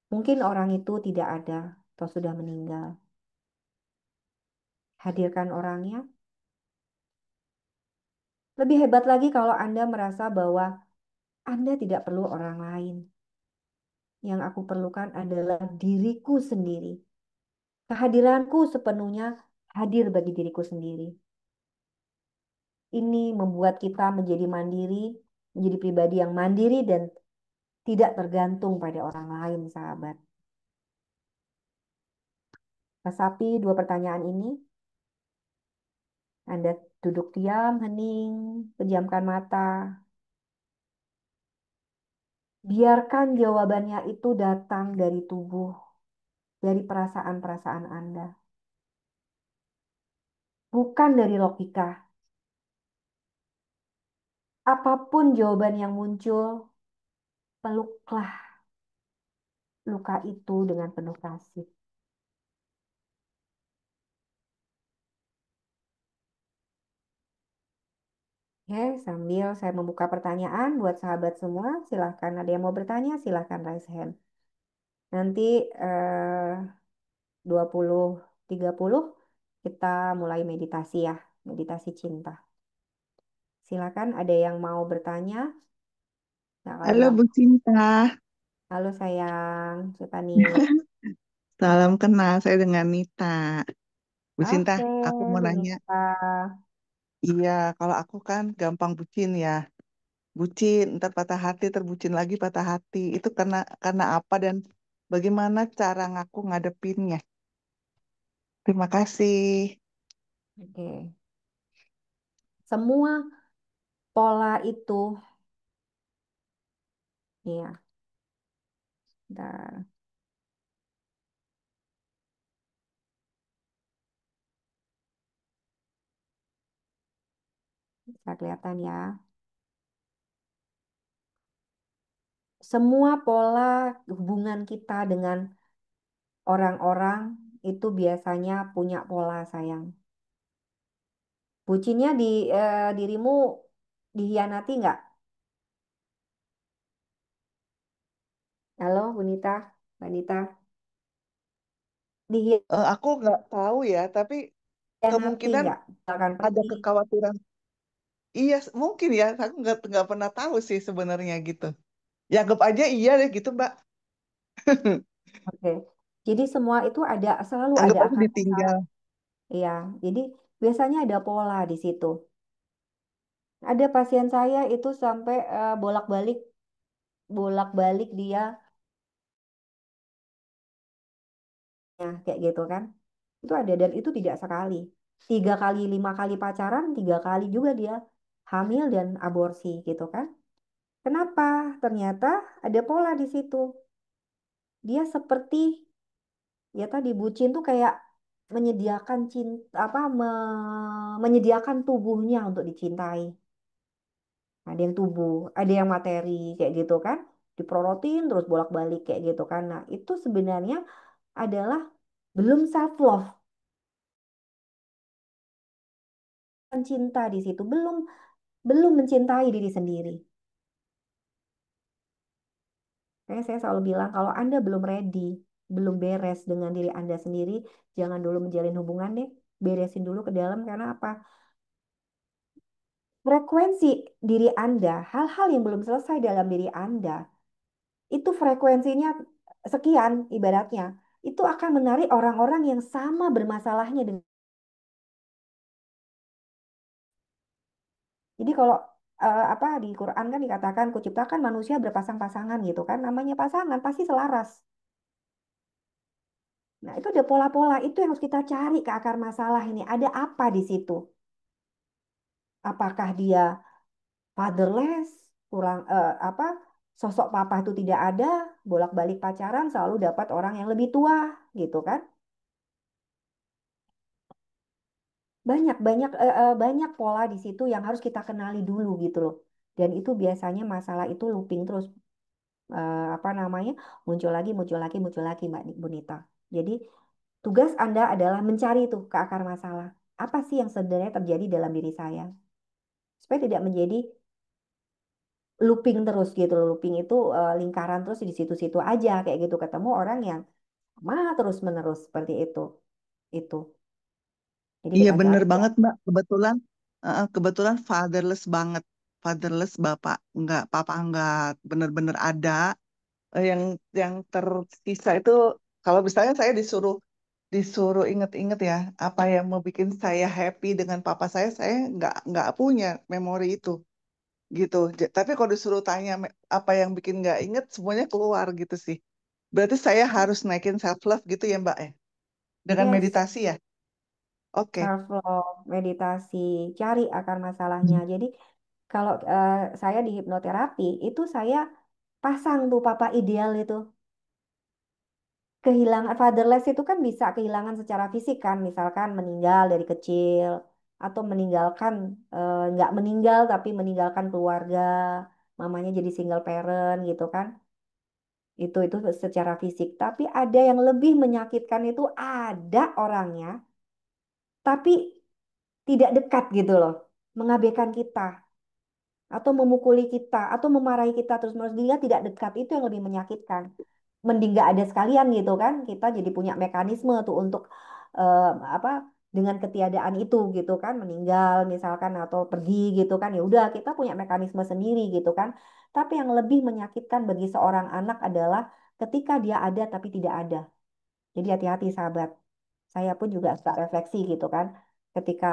Mungkin orang itu tidak ada atau sudah meninggal. Hadirkan orangnya. Lebih hebat lagi kalau Anda merasa bahwa Anda tidak perlu orang lain. Yang aku perlukan adalah diriku sendiri. Kehadiranku sepenuhnya hadir bagi diriku sendiri. Ini membuat kita menjadi mandiri, menjadi pribadi yang mandiri dan tidak tergantung pada orang lain, sahabat. Resapi dua pertanyaan ini. Anda duduk diam, hening, pejamkan mata. Biarkan jawabannya itu datang dari tubuh, dari perasaan-perasaan Anda. Bukan dari logika. Apapun jawaban yang muncul, peluklah luka itu dengan penuh kasih. Oke, sambil saya membuka pertanyaan buat sahabat semua, silahkan ada yang mau bertanya, silahkan raise hand. Nanti 20.30 kita mulai meditasi ya, meditasi cinta. Silakan ada yang mau bertanya? Nah, kalau Halo nggak, Bu Cinta, halo sayang, siapa nih? salam kenal saya dengan Nita. Bu Cinta, Oke, aku mau Bu nanya, Nita. iya kalau aku kan gampang bucin ya, bucin, ntar patah hati, terbucin lagi patah hati. Itu karena apa dan bagaimana cara ngaku ngadepinnya? Terima kasih. Oke, semua pola itu, ya, bentar, bisa kelihatan ya. Semua pola hubungan kita dengan orang-orang itu biasanya punya pola sayang. Bucinnya di dirimu dihianati nggak? Halo, Bu Nita, Mbak Nita. Aku nggak tahu ya, tapi Dihianati kemungkinan nggak? Akan ada pergi. kekhawatiran. Iya, mungkin ya. Aku nggak pernah tahu sih sebenarnya gitu. Ya anggap aja iya deh gitu, Mbak. Oke. Jadi semua itu selalu Anggap ada aja akan masalah. ditinggal. Iya. Jadi biasanya ada pola di situ. Ada pasien saya itu sampai bolak-balik dia kayak gitu kan. Itu ada dan itu tidak sekali. 3 kali, 5 kali pacaran, 3 kali juga dia hamil dan aborsi gitu kan. Kenapa? Ternyata ada pola di situ. Dia seperti ya tadi bucin tuh kayak menyediakan cinta apa menyediakan tubuhnya untuk dicintai. Ada yang tubuh, ada yang materi kayak gitu kan. Diprorotin terus bolak-balik kayak gitu kan. Nah, itu sebenarnya adalah belum self love, cinta di situ, belum belum mencintai diri sendiri. Makanya saya selalu bilang kalau Anda belum ready, belum beres dengan diri Anda sendiri, jangan dulu menjalin hubungan deh. Beresin dulu ke dalam karena apa? Frekuensi diri Anda, hal-hal yang belum selesai dalam diri Anda, itu frekuensinya sekian ibaratnya. Itu akan menarik orang-orang yang sama bermasalahnya dengan. Jadi kalau apa di Quran kan dikatakan kuciptakan manusia berpasang-pasangan gitu kan, namanya pasangan pasti selaras. Nah, itu ada pola-pola itu yang harus kita cari ke akar masalah ini. Ada apa di situ? Apakah dia fatherless, kurang apa sosok papa itu tidak ada, bolak-balik pacaran selalu dapat orang yang lebih tua gitu kan? Banyak pola di situ yang harus kita kenali dulu gitu loh. Dan itu biasanya masalah itu looping terus apa namanya muncul lagi, muncul lagi Mbak Bunita. Jadi tugas Anda adalah mencari itu ke akar masalah. Apa sih yang sebenarnya terjadi dalam diri saya? Supaya tidak menjadi looping terus gitu loh. Looping itu lingkaran terus di situ-situ aja kayak gitu ketemu orang yang sama terus menerus seperti itu. Itu. Jadi Iya kita bener cari ya. banget Mbak, kebetulan fatherless banget, fatherless bapak nggak, papa nggak bener-bener ada. Yang tersisa itu kalau misalnya saya disuruh disuruh inget-inget ya apa yang mau bikin saya happy dengan papa saya nggak punya memori itu gitu. Tapi kalau disuruh tanya apa yang bikin nggak inget, semuanya keluar gitu sih. Berarti saya harus naikin self love gitu ya Mbak ya, dengan Yes, meditasi ya. Oke. self love, meditasi, cari akar masalahnya. Hmm. Jadi kalau saya di hipnoterapi itu saya pasang tuh papa ideal itu. Kehilangan fatherless itu kan bisa kehilangan secara fisik kan, misalkan meninggal dari kecil atau meninggalkan nggak meninggal tapi meninggalkan keluarga, mamanya jadi single parent gitu kan. Itu secara fisik. Tapi ada yang lebih menyakitkan itu ada orangnya tapi tidak dekat gitu loh, mengabaikan kita atau memukuli kita atau memarahi kita terus-menerus dia tidak dekat itu yang lebih menyakitkan. Mending nggak ada sekalian gitu kan kita jadi punya mekanisme tuh untuk eh, apa dengan ketiadaan itu gitu kan meninggal misalkan atau pergi gitu kan ya udah kita punya mekanisme sendiri gitu kan tapi yang lebih menyakitkan bagi seorang anak adalah ketika dia ada tapi tidak ada jadi hati-hati sahabat saya pun juga suka refleksi gitu kan ketika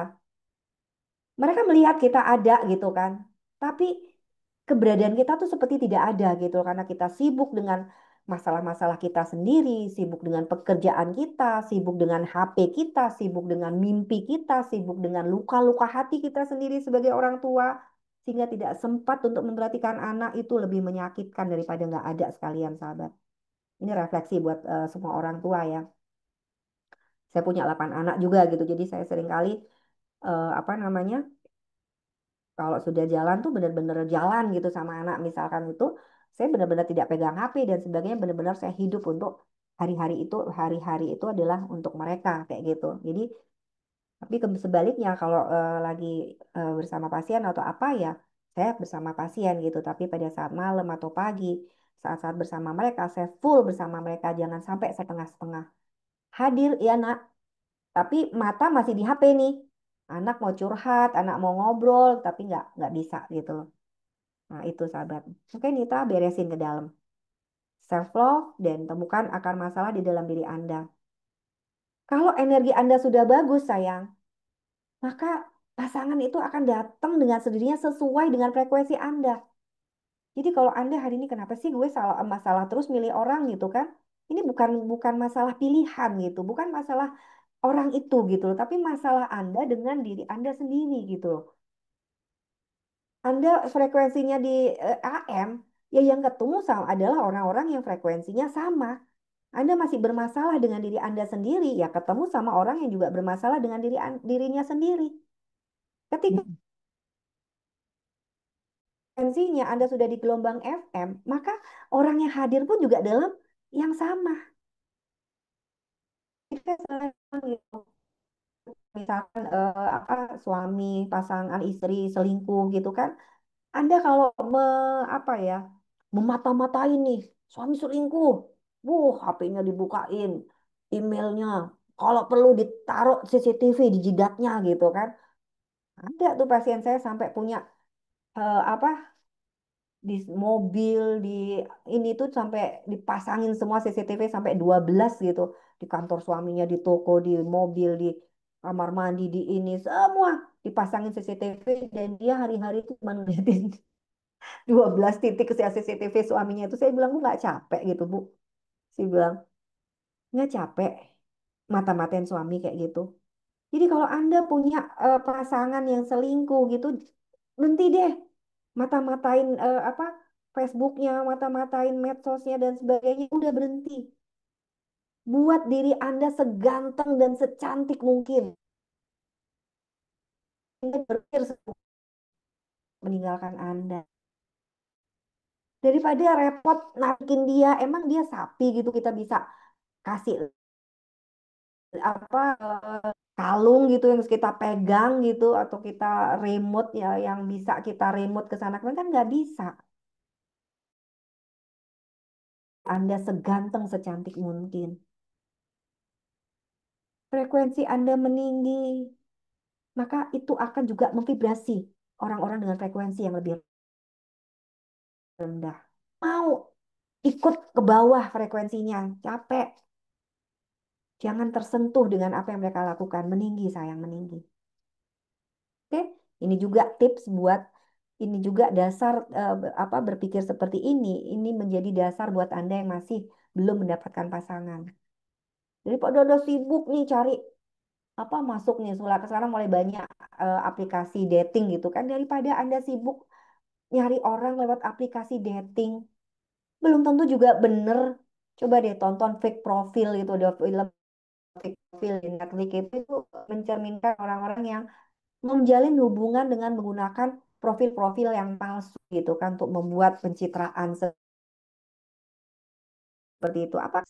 mereka melihat kita ada gitu kan. Tapi keberadaan kita tuh seperti tidak ada gitu karena kita sibuk dengan masalah-masalah kita sendiri, sibuk dengan pekerjaan kita, sibuk dengan HP kita, sibuk dengan mimpi kita, sibuk dengan luka-luka hati kita sendiri sebagai orang tua sehingga tidak sempat untuk memperhatikan anak itu lebih menyakitkan daripada nggak ada sekalian sahabat. Ini refleksi buat semua orang tua ya. Saya punya 8 anak juga gitu. Jadi saya seringkali apa namanya kalau sudah jalan tuh benar-benar jalan gitu sama anak misalkan itu saya benar-benar tidak pegang HP dan sebagainya benar-benar saya hidup untuk hari-hari itu adalah untuk mereka kayak gitu jadi tapi sebaliknya kalau lagi bersama pasien atau apa ya saya bersama pasien gitu tapi pada saat malam atau pagi saat-saat bersama mereka saya full bersama mereka jangan sampai setengah-setengah hadir ya nak tapi mata masih di HP nih anak mau curhat anak mau ngobrol tapi nggak bisa gitu loh. Nah, itu sahabat. Oke, Nita beresin ke dalam. Self love dan temukan akar masalah di dalam diri Anda. Kalau energi Anda sudah bagus, sayang, maka pasangan itu akan datang dengan sendirinya sesuai dengan frekuensi Anda. Jadi kalau Anda hari ini kenapa sih gue salah masalah terus milih orang gitu kan? Ini bukan masalah pilihan gitu, bukan masalah orang itu gitu loh, tapi masalah Anda dengan diri Anda sendiri gitu loh. Anda frekuensinya di AM, ya yang ketemu sama adalah orang-orang yang frekuensinya sama. Anda masih bermasalah dengan diri Anda sendiri, ya ketemu sama orang yang juga bermasalah dengan dirinya sendiri. Ketika frekuensinya Anda sudah di gelombang FM, maka orang yang hadir pun juga dalam yang sama. Kita selalu gitu. Misalkan apa suami, pasangan, istri selingkuh gitu kan. Anda kalau apa ya, memata-matain nih, suami selingkuh, HP-nya dibukain, emailnya, kalau perlu ditaruh CCTV di jidatnya gitu kan. Ada tuh pasien saya sampai punya apa di mobil, di ini tuh sampai dipasangin semua CCTV sampai 12 gitu. Di kantor suaminya, di toko, di mobil, di kamar mandi, di ini, semua dipasangin CCTV dan dia hari-hari itu cuma ngeliatin 12 titik ke CCTV suaminya itu. Saya bilang, Bu nggak capek gitu Bu. Saya bilang nggak capek mata-matain suami kayak gitu. Jadi kalau Anda punya pasangan yang selingkuh gitu, berhenti deh mata-matain apa Facebooknya, mata-matain medsosnya dan sebagainya. Udah berhenti. Buat diri Anda seganteng dan secantik mungkin. Anda berpikir meninggalkan Anda. Daripada repot narikin dia, emang dia sapi gitu kita bisa kasih apa kalung gitu yang kita pegang gitu atau kita remote ya yang bisa kita remote ke sana kemana kan nggak bisa. Anda seganteng secantik mungkin. Frekuensi Anda meninggi, maka itu akan juga memvibrasi orang-orang dengan frekuensi yang lebih rendah. Mau ikut ke bawah frekuensinya, capek. Jangan tersentuh dengan apa yang mereka lakukan. Meninggi sayang, meninggi. Oke, ini juga tips buat ini juga dasar apa berpikir seperti ini. Ini menjadi dasar buat Anda yang masih belum mendapatkan pasangan. Daripada udah sibuk nih cari apa masuk nih sekarang mulai banyak aplikasi dating gitu kan daripada Anda sibuk nyari orang lewat aplikasi dating belum tentu juga bener. Coba deh tonton fake profil gitu, ada film fake profil di Netflix itu mencerminkan orang-orang yang menjalin hubungan dengan menggunakan profil-profil yang palsu gitu kan untuk membuat pencitraan seperti itu. Apa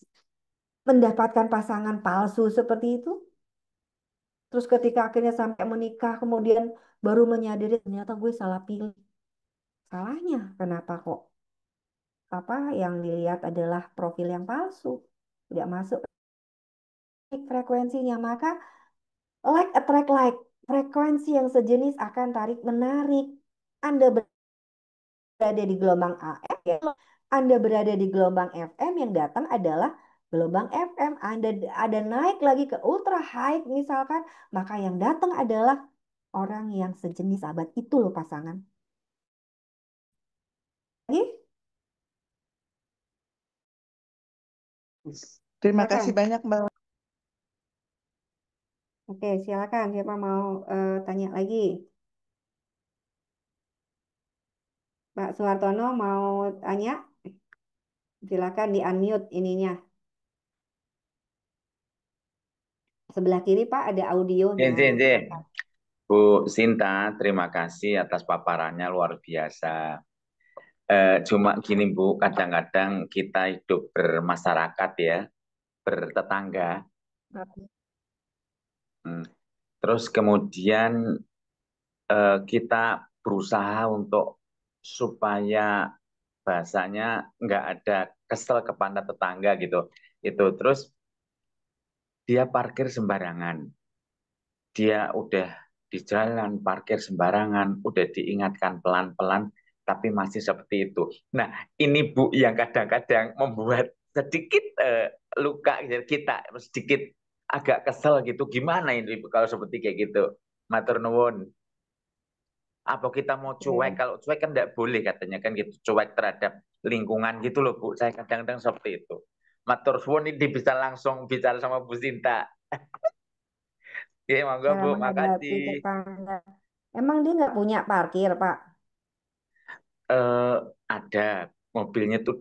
mendapatkan pasangan palsu seperti itu? Terus ketika akhirnya sampai menikah kemudian baru menyadari ternyata gue salah pilih. Salahnya kenapa kok apa yang dilihat adalah profil yang palsu, tidak masuk frekuensinya, maka like attract like, frekuensi yang sejenis akan tarik menarik. Anda berada di gelombang AM, ya. Anda berada di gelombang FM, yang datang adalah gelombang FM. Anda ada naik lagi ke ultra high misalkan, maka yang datang adalah orang yang sejenis abad itu loh pasangan. Oke, Terima kasih silakan. banyak Mbak. Oke, silakan. Siapa mau tanya lagi? Pak Suhartono mau tanya? Silakan di unmute ininya. Sebelah kiri Pak ada audionya. Jen, Jen, Jen. Silakan. Bu Sinta, terima kasih atas paparannya luar biasa. Cuma gini Bu, kadang-kadang kita hidup bermasyarakat ya, bertetangga. Terus kemudian kita berusaha untuk supaya bahasanya nggak ada kesel kepada tetangga gitu. Itu terus dia parkir sembarangan. Dia udah di jalan parkir sembarangan, udah diingatkan pelan-pelan, tapi masih seperti itu. Nah, ini Bu yang kadang-kadang membuat sedikit luka kita, sedikit agak kesel gitu. Gimana ini Bu kalau seperti kayak gitu? Matur nuwun. Apa kita mau cuek? Oke. Kalau cuek kan tidak boleh katanya kan gitu. Cuek terhadap lingkungan gitu loh Bu. Saya kadang-kadang seperti itu. matur suwun ini bisa langsung bicara sama Bu Sinta. Oke, monggo Cara Bu, menghadapi makasih. tetangga. Emang dia nggak punya parkir, Pak? Eh, ada mobilnya tuh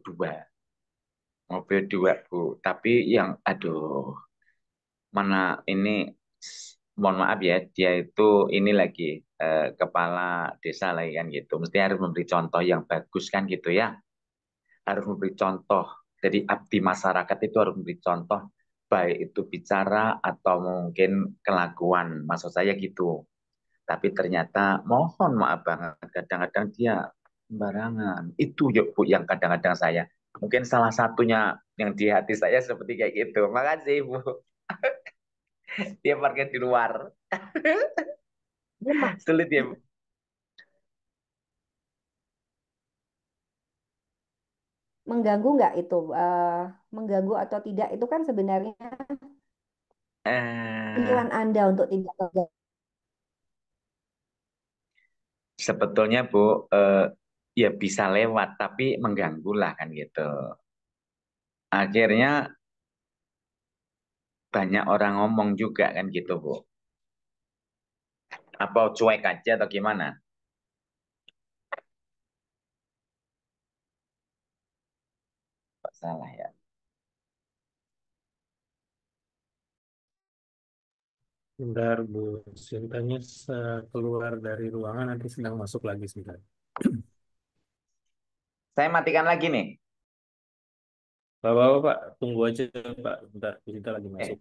mobil dua Bu. Tapi yang aduh, mana ini mohon maaf ya, dia itu ini lagi kepala desa lagi kan gitu. Mesti harus memberi contoh yang bagus kan gitu ya. Harus memberi contoh. Jadi abdi masyarakat itu harus memberi contoh baik itu bicara atau mungkin kelakuan. Maksud saya gitu. Tapi ternyata mohon maaf banget kadang-kadang dia sembarangan. Itu ya Bu yang kadang-kadang saya mungkin salah satunya yang di hati saya seperti kayak gitu. Makasih Bu. Dia parkir di luar. Dia Sulit ya Bu. mengganggu nggak itu? Mengganggu atau tidak itu kan sebenarnya Eh, pilihan Anda untuk tidak terganggu. sebetulnya Bu, ya bisa lewat, tapi mengganggu lah kan gitu. Akhirnya banyak orang ngomong juga kan gitu Bu. Apa cuek aja atau gimana? Kok salah ya? Bentar, Bu Sintanya keluar dari ruangan, nanti sedang masuk lagi sebentar. Saya matikan lagi nih. Bapak-bapak, Pak, tunggu aja, Pak. Bentar, Bu Sinta lagi masuk.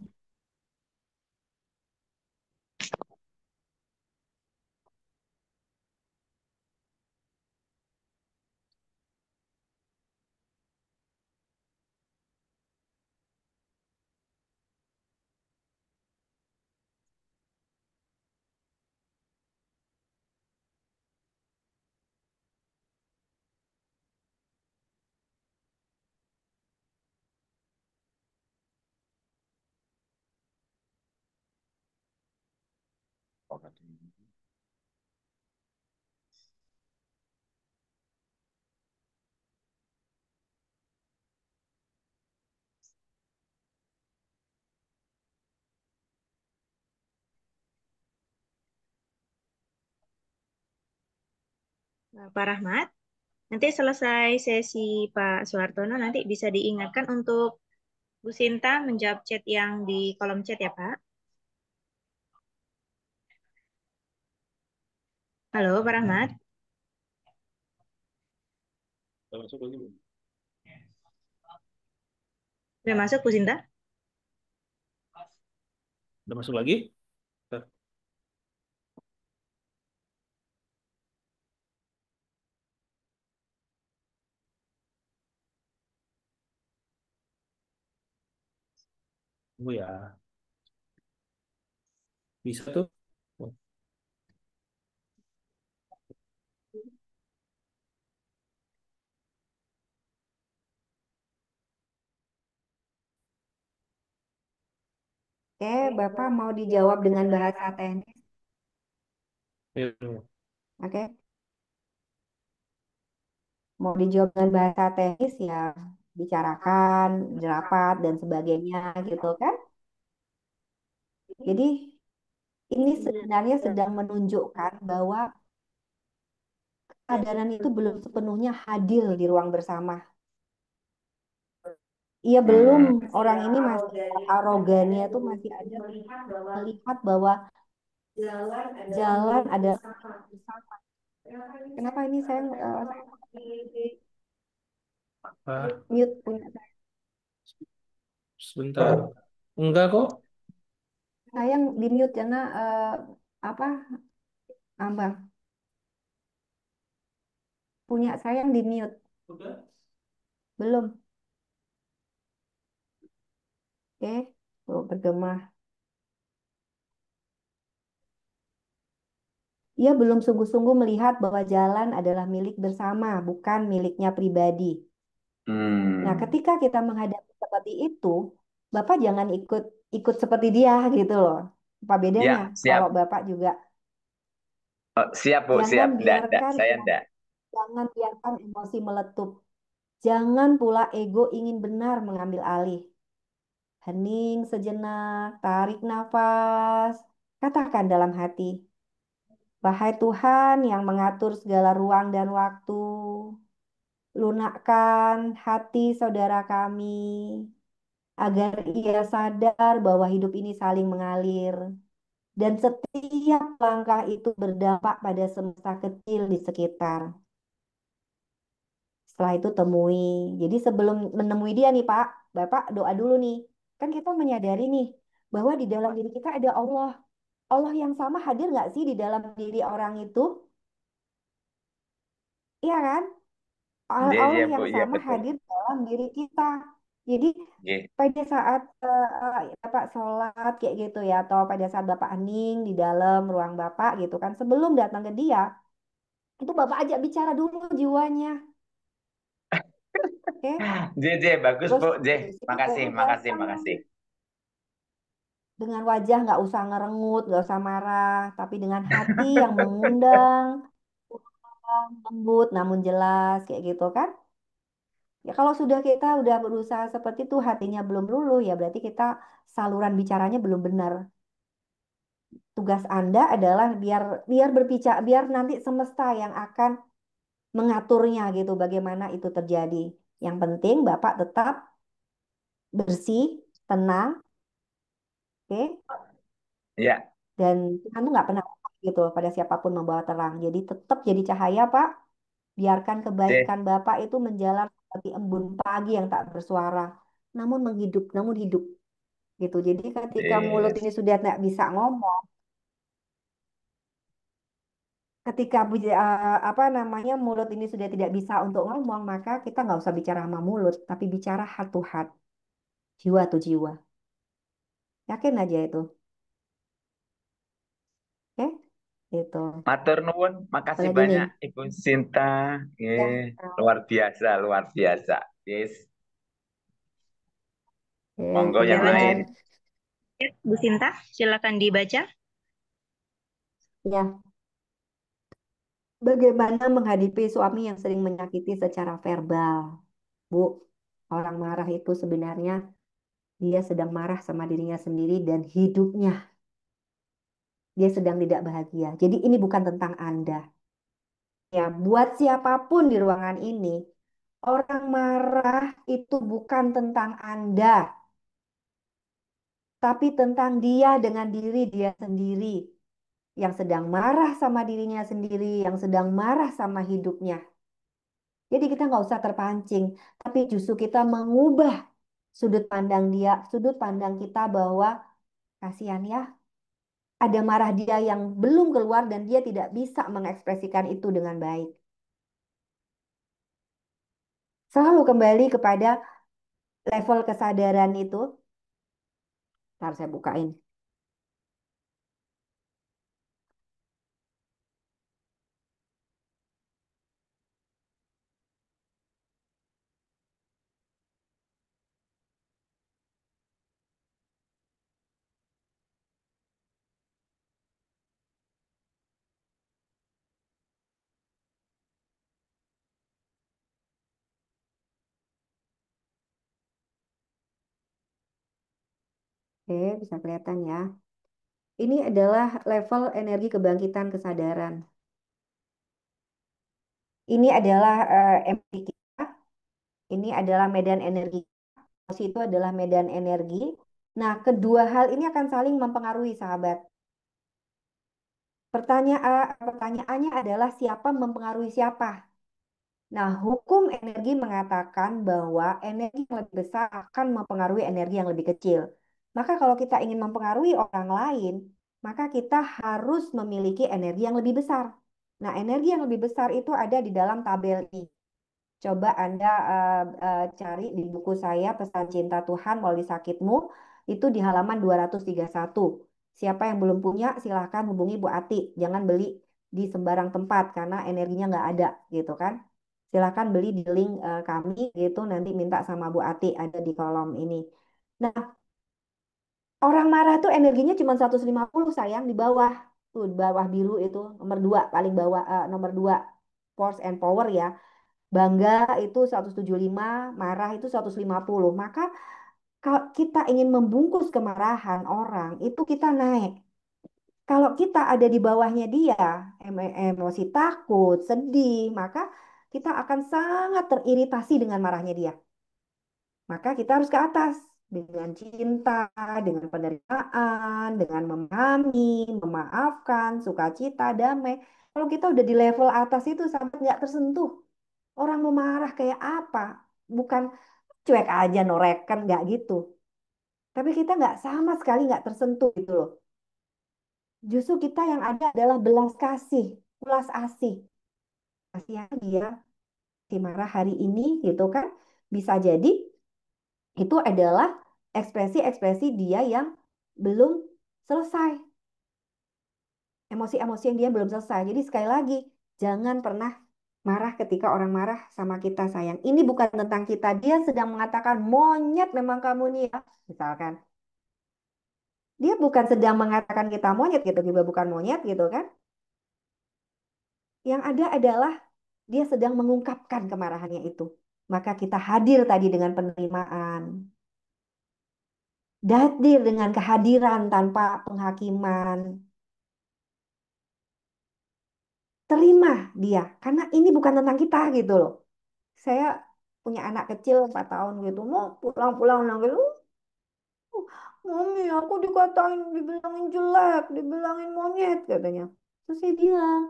Eh, Pak Rahmat, nanti selesai sesi Pak Soehartono, nanti bisa diingatkan untuk Bu Sinta menjawab chat yang di kolom chat ya, Pak. Halo, Pak Rahmat. Udah masuk lagi, Bu? Sudah masuk, Bu Sinta? Udah masuk lagi? Bentar. Tunggu ya. Bisa tuh? Oh, Oke, Bapak mau dijawab dengan bahasa teknis. iya. Oke, mau dijawab dengan bahasa teknis ya bicarakan, rapat dan sebagainya gitu kan. Jadi ini sebenarnya sedang menunjukkan bahwa kesadaran itu belum sepenuhnya hadir di ruang bersama. Iya belum, hmm, orang ini masih arogannya itu masih ada melihat bahwa jalan adalah milik bersama. Kenapa ini saya Apa? mute punya Sebentar. Enggak kok. saya di mute karena apa Ambang punya saya yang di mute Udah. belum. Oke, tuh bergema. Ia belum sungguh-sungguh melihat bahwa jalan adalah milik bersama, bukan miliknya pribadi. Nah, hmm. ketika kita menghadapi seperti itu, Bapak jangan ikut ikut seperti dia gitu loh. Apa bedanya? Ya, Kalau siap. Bapak juga Oh, siap Bu, jangan siap. Enggak, biarkan saya enggak. jangan biarkan emosi meletup. Jangan pula ego ingin benar mengambil alih. Hening sejenak, tarik nafas, katakan dalam hati, wahai Tuhan yang mengatur segala ruang dan waktu, lunakkan hati saudara kami, agar ia sadar bahwa hidup ini saling mengalir. Dan setiap langkah itu berdampak pada semesta kecil di sekitar. Setelah itu temui. Jadi sebelum menemui dia nih Pak, Bapak doa dulu nih. Kan kita menyadari nih bahwa di dalam diri kita ada Allah. Allah yang sama hadir nggak sih di dalam diri orang itu? Iya kan? Iya, iya Allah Bu, yang iya sama betul. hadir dalam diri kita. Jadi Iya, pada saat Bapak sholat kayak gitu ya, atau pada saat Bapak hening di dalam ruang Bapak gitu kan, sebelum datang ke dia, itu Bapak ajak bicara dulu jiwanya. Oke? Iya, iya, bagus Terus Bu, iya. dari situ Makasih, baru makasih, datang makasih. dengan wajah nggak usah ngerengut, nggak usah marah, tapi dengan hati yang mengundang, lembut namun jelas kayak gitu kan. Ya kalau sudah kita udah berusaha seperti itu hatinya belum luluh ya berarti kita saluran bicaranya belum benar. Tugas Anda adalah biar biar berbicara biar nanti semesta yang akan mengaturnya gitu bagaimana itu terjadi. Yang penting Bapak tetap bersih, tenang, oke? Iya, Dan Tuhan tuh nggak pernah gitu loh pada siapapun membawa terang. Jadi tetap jadi cahaya, Pak. Biarkan iya, kebaikan Bapak itu menjalar seperti embun pagi yang tak bersuara, namun menghidup, namun hidup gitu. Jadi ketika mulut iya. ini sudah tidak bisa ngomong, ketika apa namanya mulut ini sudah tidak bisa untuk ngomong, maka kita nggak usah bicara sama mulut, tapi bicara heart to heart, jiwa to jiwa. Yakin aja itu, oke? Itu. Matur nuwun, makasih Apalagi nih? banyak Ibu Sinta. Ya, Luar biasa, luar biasa. Yes, monggo Ada yang lagi lain. kemudian chat, Bu Sinta, silakan dibaca. ya. Bagaimana menghadapi suami yang sering menyakiti secara verbal? Bu, orang marah itu sebenarnya dia sedang marah sama dirinya sendiri dan hidupnya. Dia sedang tidak bahagia. Jadi ini bukan tentang Anda. Ya, buat siapapun di ruangan ini, orang marah itu bukan tentang Anda, tapi tentang dia dengan diri dia sendiri. Yang sedang marah sama dirinya sendiri, yang sedang marah sama hidupnya. Jadi kita nggak usah terpancing, tapi justru kita mengubah sudut pandang dia, sudut pandang kita bahwa kasihan ya, ada marah dia yang belum keluar dan dia tidak bisa mengekspresikan itu dengan baik. Selalu kembali kepada level kesadaran itu. Ntar saya bukain. Oke, bisa kelihatan ya. Ini adalah level energi kebangkitan kesadaran. Ini adalah empati kita. Ini adalah medan energi. Emosi itu adalah medan energi. Nah, kedua hal ini akan saling mempengaruhi, sahabat. Pertanyaannya adalah siapa mempengaruhi siapa? Nah, hukum energi mengatakan bahwa energi yang lebih besar akan mempengaruhi energi yang lebih kecil. Maka kalau kita ingin mempengaruhi orang lain, maka kita harus memiliki energi yang lebih besar. Nah, energi yang lebih besar itu ada di dalam tabel ini. Coba Anda cari di buku saya Pesan Cinta Tuhan Melalui Sakitmu itu di halaman 231. Siapa yang belum punya silahkan hubungi Bu Ati. Jangan beli di sembarang tempat karena energinya nggak ada gitu kan. Silahkan beli di link kami gitu nanti minta sama Bu Ati ada di kolom ini. Nah, orang marah tuh energinya cuma 150 sayang di bawah. Tuh di bawah biru itu nomor 2 paling bawah nomor 2 force and power ya. bangga itu 175, marah itu 150. Maka kalau kita ingin membungkus kemarahan orang, itu kita naik. Kalau kita ada di bawahnya dia, emosi takut, sedih, maka kita akan sangat teriritasi dengan marahnya dia. Maka kita harus ke atas dengan cinta, dengan penerimaan, dengan memahami, memaafkan, sukacita, damai. Kalau kita udah di level atas itu sampai nggak tersentuh, orang mau marah kayak apa? Bukan cuek aja norekan, nggak gitu. Tapi kita nggak sama sekali nggak tersentuh gitu loh. Justru kita yang ada adalah belas kasih, ulas asih. Kasihan dia si marah hari ini gitu kan. Bisa jadi itu adalah ekspresi-ekspresi dia yang belum selesai. Emosi-emosi yang dia belum selesai. Jadi sekali lagi, jangan pernah marah ketika orang marah sama kita sayang. Ini bukan tentang kita. Dia sedang mengatakan monyet memang kamu nih ya. Misalkan. Dia bukan sedang mengatakan kita monyet gitu. Juga bukan monyet gitu kan. Yang ada adalah dia sedang mengungkapkan kemarahannya itu. Maka kita hadir tadi dengan penerimaan. Hadir dengan kehadiran tanpa penghakiman. Terima dia karena ini bukan tentang kita gitu loh. Saya punya anak kecil 4 tahun gitu mau pulang-pulang nangis, mami aku dikatain dibilangin jelek dibilangin monyet katanya. Terus saya bilang,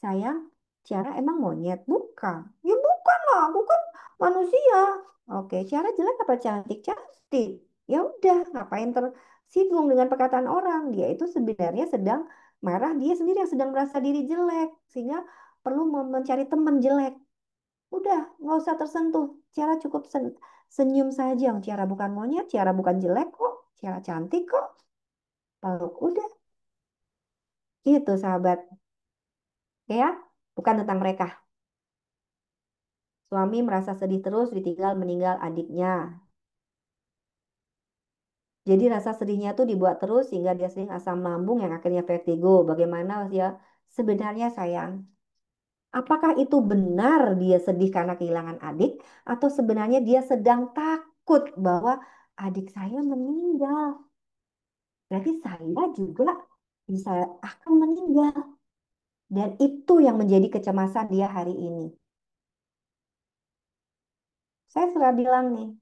sayang, Ciara emang monyet bukan? Ya bukan lah, aku kan manusia. Oke, Ciara jelek apa cantik? Cantik. Ya udah, ngapain tersinggung dengan perkataan orang? Dia itu sebenarnya sedang marah, dia sendiri yang sedang merasa diri jelek sehingga perlu mencari teman jelek. Udah, nggak usah tersentuh. Ciara cukup senyum saja. Ciara bukan monyet, Ciara bukan jelek kok. Ciara cantik kok. Peluk, udah. Itu sahabat. Ya, bukan tentang mereka. Suami merasa sedih terus ditinggal meninggal adiknya. Jadi rasa sedihnya tuh dibuat terus sehingga dia sering asam lambung yang akhirnya vertigo. Bagaimana ya? Sebenarnya sayang, apakah itu benar dia sedih karena kehilangan adik atau sebenarnya dia sedang takut bahwa adik saya meninggal? Berarti saya juga bisa akan meninggal. Dan itu yang menjadi kecemasan dia hari ini. Saya sudah bilang nih,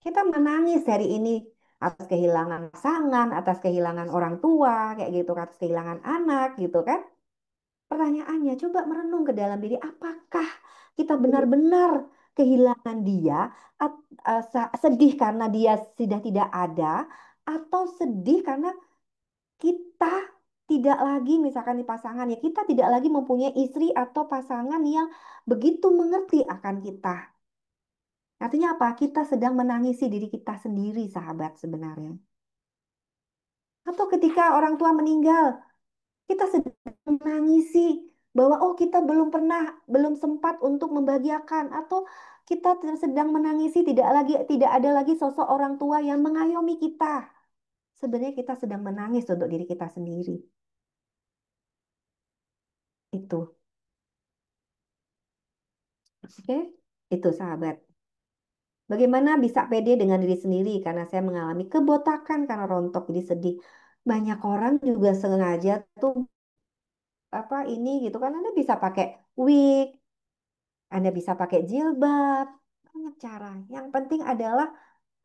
kita menangis hari ini atas kehilangan pasangan, atas kehilangan orang tua, kayak gitu, atas kehilangan anak, gitu kan. Pertanyaannya, coba merenung ke dalam diri, apakah kita benar-benar kehilangan dia, sedih karena dia sudah tidak ada, atau sedih karena kita tidak lagi misalkan di pasangan ya kita tidak lagi mempunyai istri atau pasangan yang begitu mengerti akan kita. Artinya apa? Kita sedang menangisi diri kita sendiri, sahabat sebenarnya. Atau ketika orang tua meninggal, kita sedang menangisi bahwa oh kita belum pernah, belum sempat untuk membahagiakan atau kita sedang menangisi tidak ada lagi sosok orang tua yang mengayomi kita. Sebenarnya kita sedang menangis untuk diri kita sendiri. Itu. Oke, itu sahabat. Bagaimana bisa pede dengan diri sendiri karena saya mengalami kebotakan karena rontok jadi sedih. Banyak orang juga sengaja tuh apa ini gitu kan Anda bisa pakai wig, Anda bisa pakai jilbab, banyak cara. Yang penting adalah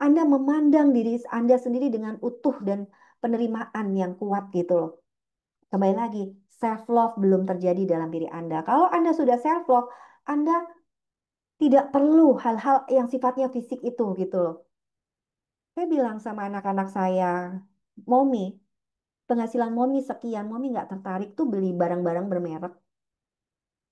Anda memandang diri Anda sendiri dengan utuh dan penerimaan yang kuat gitu loh. Kembali lagi, self love belum terjadi dalam diri Anda. Kalau Anda sudah self love, Anda tidak perlu hal-hal yang sifatnya fisik itu gitu loh. Saya bilang sama anak-anak saya, Momi, penghasilan Momi sekian, Momi nggak tertarik tuh beli barang-barang bermerek.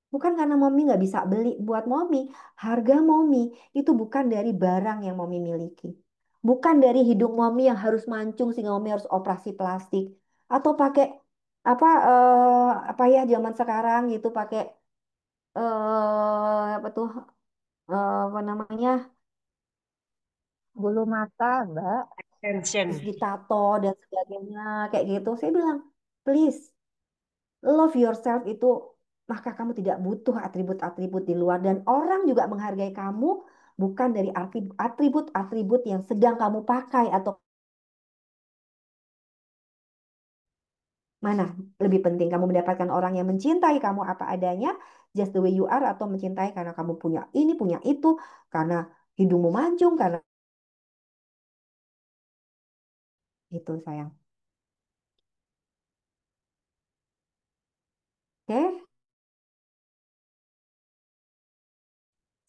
Bukan karena Momi nggak bisa beli buat Momi, harga Momi itu bukan dari barang yang Momi miliki. Bukan dari hidung Momi yang harus mancung sehingga Momi harus operasi plastik. Atau pakai apa ya zaman sekarang gitu pakai apa tuh apa namanya bulu mata, Mbak. Terus Tension. ditato dan sebagainya kayak gitu. Saya bilang, please love yourself itu maka kamu tidak butuh atribut-atribut di luar. Dan orang juga menghargai kamu bukan dari atribut-atribut yang sedang kamu pakai atau mana lebih penting kamu mendapatkan orang yang mencintai kamu apa adanya, just the way you are, atau mencintai karena kamu punya ini, punya itu, karena hidungmu mancung, karena itu sayang. Oke,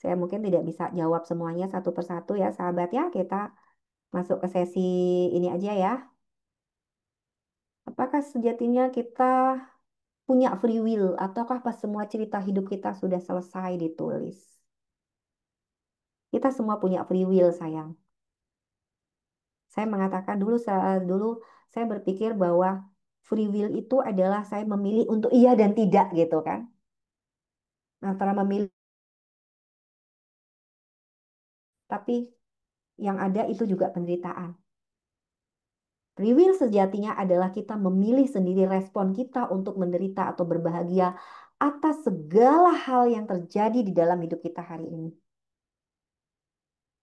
saya mungkin tidak bisa jawab semuanya satu persatu ya sahabat ya. Kita masuk ke sesi ini aja ya. Apakah sejatinya kita punya free will ataukah pas semua cerita hidup kita sudah selesai ditulis? Kita semua punya free will sayang. Saya mengatakan dulu saya berpikir bahwa free will itu adalah saya memilih untuk iya dan tidak gitu kan. Antara memilih, tapi yang ada itu juga penderitaan. Free will sejatinya adalah kita memilih sendiri respon kita untuk menderita atau berbahagia atas segala hal yang terjadi di dalam hidup kita hari ini.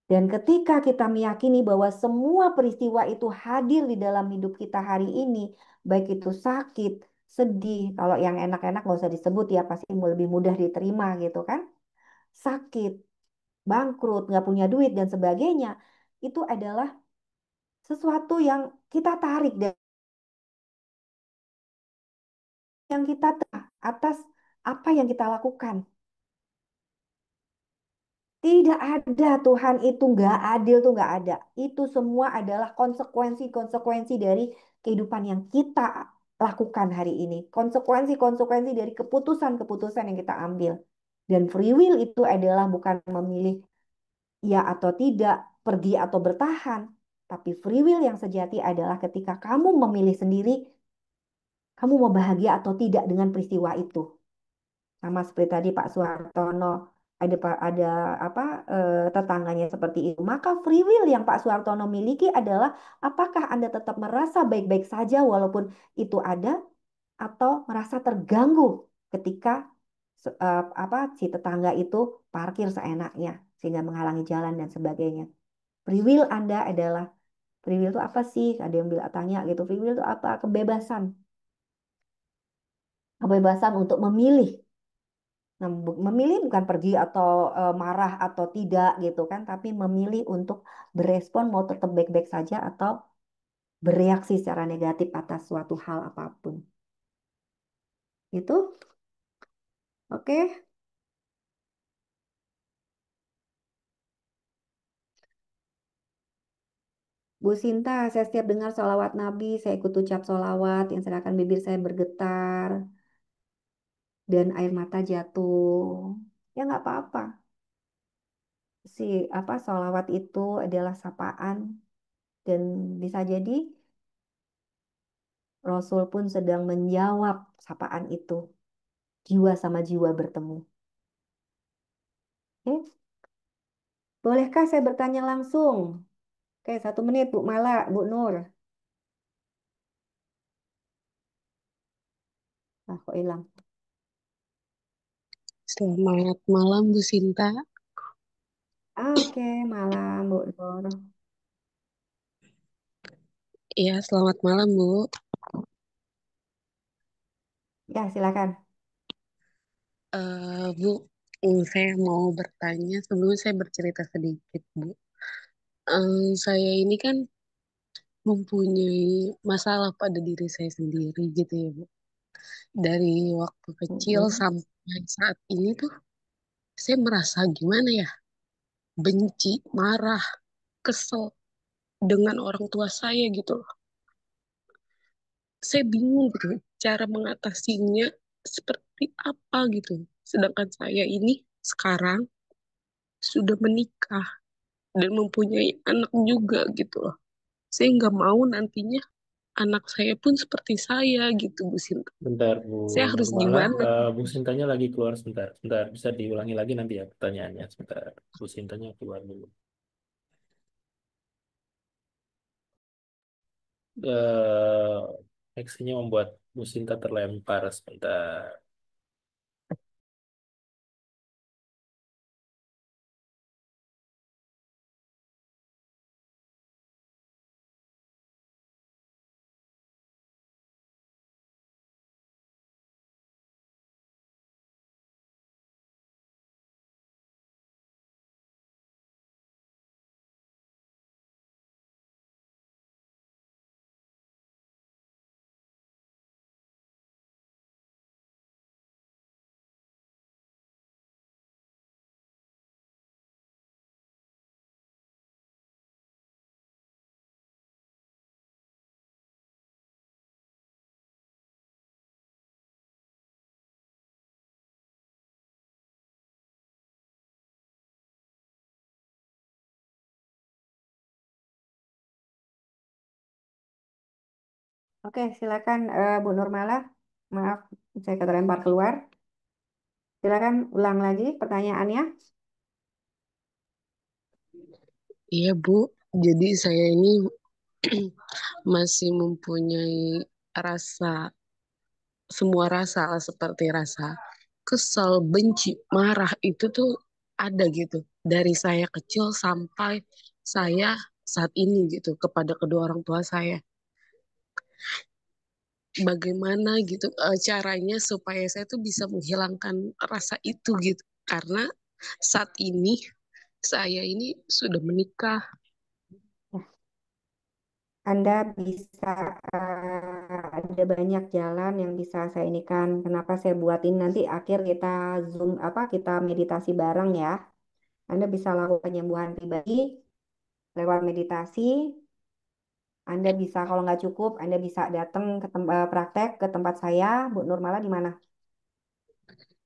Dan ketika kita meyakini bahwa semua peristiwa itu hadir di dalam hidup kita hari ini, baik itu sakit, sedih, kalau yang enak-enak nggak usah disebut ya, pasti lebih mudah diterima gitu kan. Sakit, bangkrut, nggak punya duit dan sebagainya, itu adalah sesuatu yang kita tarik dan yang kita atas apa yang kita lakukan. Tidak ada Tuhan itu nggak adil tuh nggak ada. Itu semua adalah konsekuensi-konsekuensi dari kehidupan yang kita lakukan hari ini. Konsekuensi-konsekuensi dari keputusan-keputusan yang kita ambil. Dan free will itu adalah bukan memilih ya atau tidak, pergi atau bertahan. Tapi free will yang sejati adalah ketika kamu memilih sendiri, kamu mau bahagia atau tidak dengan peristiwa itu. Sama seperti tadi Pak Suhartono ada apa tetangganya seperti itu. Maka free will yang Pak Suhartono miliki adalah apakah Anda tetap merasa baik-baik saja walaupun itu ada atau merasa terganggu ketika apa si tetangga itu parkir seenaknya sehingga menghalangi jalan dan sebagainya. Free will Anda adalah free will itu apa sih? Ada yang bilang tanya gitu. Free will itu apa? Kebebasan. Kebebasan untuk memilih. Nah, memilih bukan pergi atau marah atau tidak gitu kan, tapi memilih untuk berespon mau tetap baik-baik saja atau bereaksi secara negatif atas suatu hal apapun. Itu, oke. Bu Sinta, saya setiap dengar sholawat Nabi, saya ikut ucap sholawat yang sedangkan bibir saya bergetar dan air mata jatuh. Ya nggak apa-apa. Si apa sholawat itu adalah sapaan dan bisa jadi Rasul pun sedang menjawab sapaan itu. Jiwa sama jiwa bertemu. Oke, bolehkah saya bertanya langsung? Oke, 1 menit Bu Mala, Bu Nur. Ah, kok hilang? Selamat malam Bu Sinta. Oke, malam Bu Nur. Iya, selamat malam Bu. Ya, silakan. Bu, saya mau bertanya sebelum saya bercerita sedikit Bu. Saya ini kan mempunyai masalah pada diri saya sendiri gitu ya Bu. Dari waktu kecil Mm-mm. sampai saat ini tuh saya merasa gimana ya? Benci, marah, kesel dengan orang tua saya gitu loh. Saya bingung gitu cara mengatasinya seperti apa gitu. Sedangkan saya ini sekarang sudah menikah dan mempunyai anak juga gitu loh. Saya nggak mau nantinya anak saya pun seperti saya gitu Bu Sinta. Bentar, Bu Saya harus Nurmala. gimana? Bu Sintanya lagi keluar sebentar. Sebentar, bisa diulangi lagi nanti ya pertanyaannya. Sebentar, Bu Sintanya keluar dulu. Aksinya membuat Bu Sinta terlempar sebentar. Oke, silakan Bu Nurmala. Maaf, saya keterlempar keluar. Silakan ulang lagi pertanyaannya. Iya, Bu. Jadi saya ini masih mempunyai rasa, semua rasa seperti rasa kesal, benci, marah itu tuh ada gitu. Dari saya kecil sampai saya saat ini gitu kepada kedua orang tua saya. Bagaimana gitu caranya supaya saya tuh bisa menghilangkan rasa itu gitu. Karena saat ini saya ini sudah menikah. Anda bisa ada banyak jalan yang bisa saya ini kan. Kenapa saya buatin nanti akhir kita Zoom kita meditasi bareng ya. Anda bisa lakukan penyembuhan pribadi lewat meditasi. Anda bisa kalau nggak cukup, Anda bisa datang ke praktek ke tempat saya, Bu Nurmala di mana?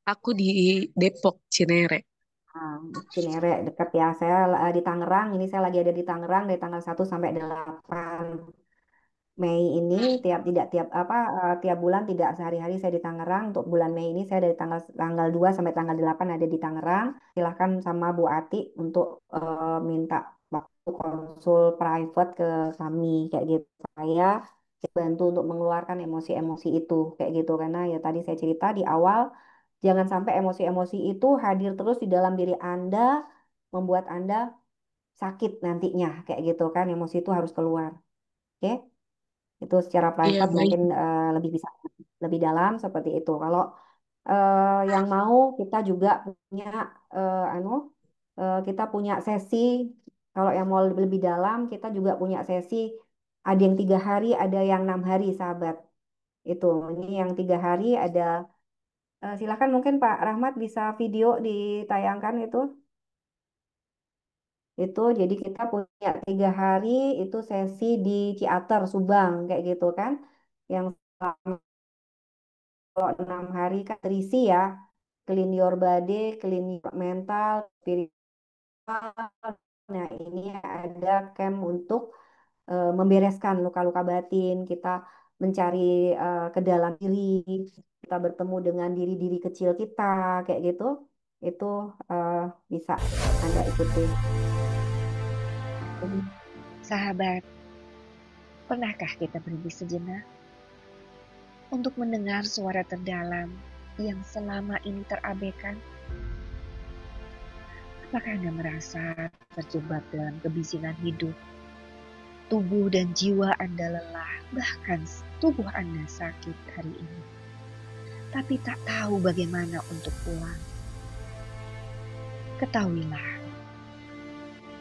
Aku di Depok, Cinere. Cinere dekat ya. Saya di Tangerang. Ini saya lagi ada di Tangerang dari tanggal 1 sampai 8 Mei ini tiap bulan tidak sehari-hari saya di Tangerang. Untuk bulan Mei ini saya dari tanggal 2 sampai tanggal 8 ada di Tangerang. Silahkan sama Bu Ati untuk minta waktu konsul private ke kami kayak gitu. Saya bantu untuk mengeluarkan emosi-emosi itu kayak gitu karena ya tadi saya cerita di awal jangan sampai emosi-emosi itu hadir terus di dalam diri Anda membuat Anda sakit nantinya kayak gitu kan emosi itu harus keluar. Oke? Itu secara Iya, private baik. mungkin lebih bisa lebih dalam seperti itu. Kalau yang mau kita juga punya kita punya sesi. Kalau yang mau lebih dalam kita juga punya sesi. Ada yang 3 hari, ada yang 6 hari, sahabat. Itu ini yang 3 hari ada. Silakan mungkin Pak Rahmat bisa video ditayangkan itu. Itu jadi kita punya 3 hari itu sesi di Ciater Subang kayak gitu kan. Yang kalau 6 hari kan terisi ya, clean your body, clean your mental, spiritual. Nah ini ada camp untuk membereskan luka-luka batin, kita mencari ke dalam diri, kita bertemu dengan diri-diri kecil kita, kayak gitu. Itu eh, bisa Anda ikuti. Sahabat, pernahkah kita berhenti sejenak untuk mendengar suara terdalam yang selama ini terabaikan? Apakah Anda merasa terjebak dalam kebisingan hidup? Tubuh dan jiwa Anda lelah, bahkan tubuh Anda sakit hari ini. Tapi tak tahu bagaimana untuk pulang. Ketahuilah,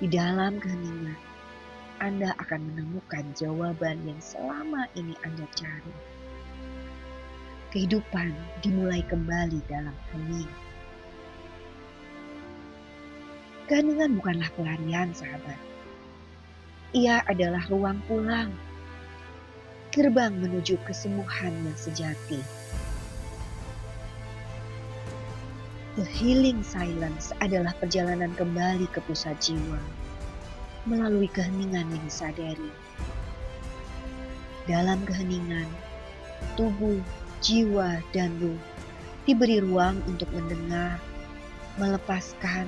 di dalam keheningan, Anda akan menemukan jawaban yang selama ini Anda cari. Kehidupan dimulai kembali dalam hening. Keheningan bukanlah pelarian, sahabat. Ia adalah ruang pulang, gerbang menuju kesembuhan yang sejati. The healing silence adalah perjalanan kembali ke pusat jiwa, melalui keheningan yang disadari. Dalam keheningan, tubuh, jiwa, dan ruh diberi ruang untuk mendengar, melepaskan,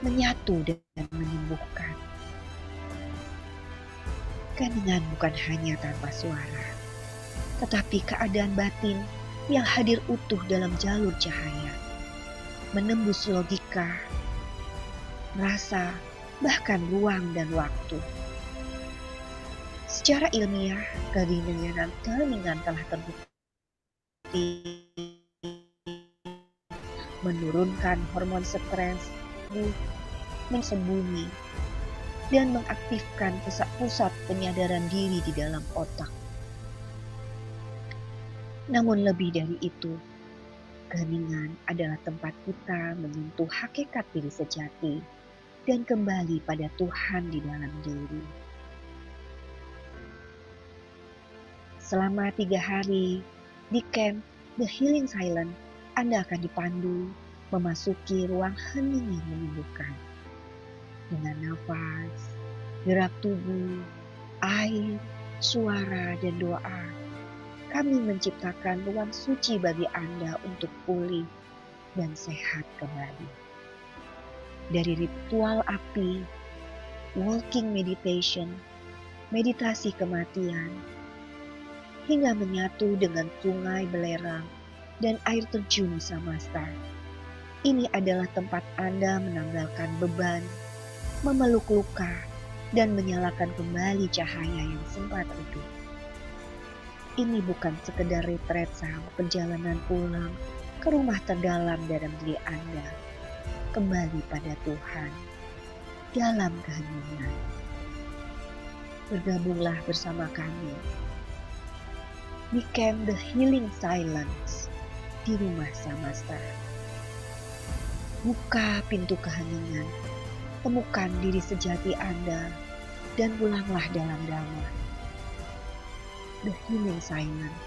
menyatu, dan menyembuhkan. Keheningan bukan hanya tanpa suara, tetapi keadaan batin yang hadir utuh dalam jalur cahaya, menembus logika, rasa, bahkan ruang dan waktu. Secara ilmiah, keheningan telah terbukti menurunkan hormon stres, mensembunyi, dan mengaktifkan pusat-pusat penyadaran diri di dalam otak. Namun lebih dari itu, keheningan adalah tempat kita menyentuh hakikat diri sejati dan kembali pada Tuhan di dalam diri. Selama 3 hari di camp The Healing Silence, Anda akan dipandu memasuki ruang hening yang menyembuhkan. Dengan nafas, gerak tubuh, air, suara, dan doa, kami menciptakan ruang suci bagi Anda untuk pulih dan sehat kembali. Dari ritual api, walking meditation, meditasi kematian, hingga menyatu dengan sungai belerang dan air terjun Samasta. Ini adalah tempat Anda menanggalkan beban, memeluk luka, dan menyalakan kembali cahaya yang sempat redup. Ini bukan sekedar retret sahabat perjalanan pulang ke rumah terdalam dalam diri Anda, kembali pada Tuhan dalam keheningan. Bergabunglah bersama kami di Camp The Healing Silence di Rumah Samasta. Buka pintu keheningan, temukan diri sejati Anda, dan pulanglah dalam damai. The Healing Silence,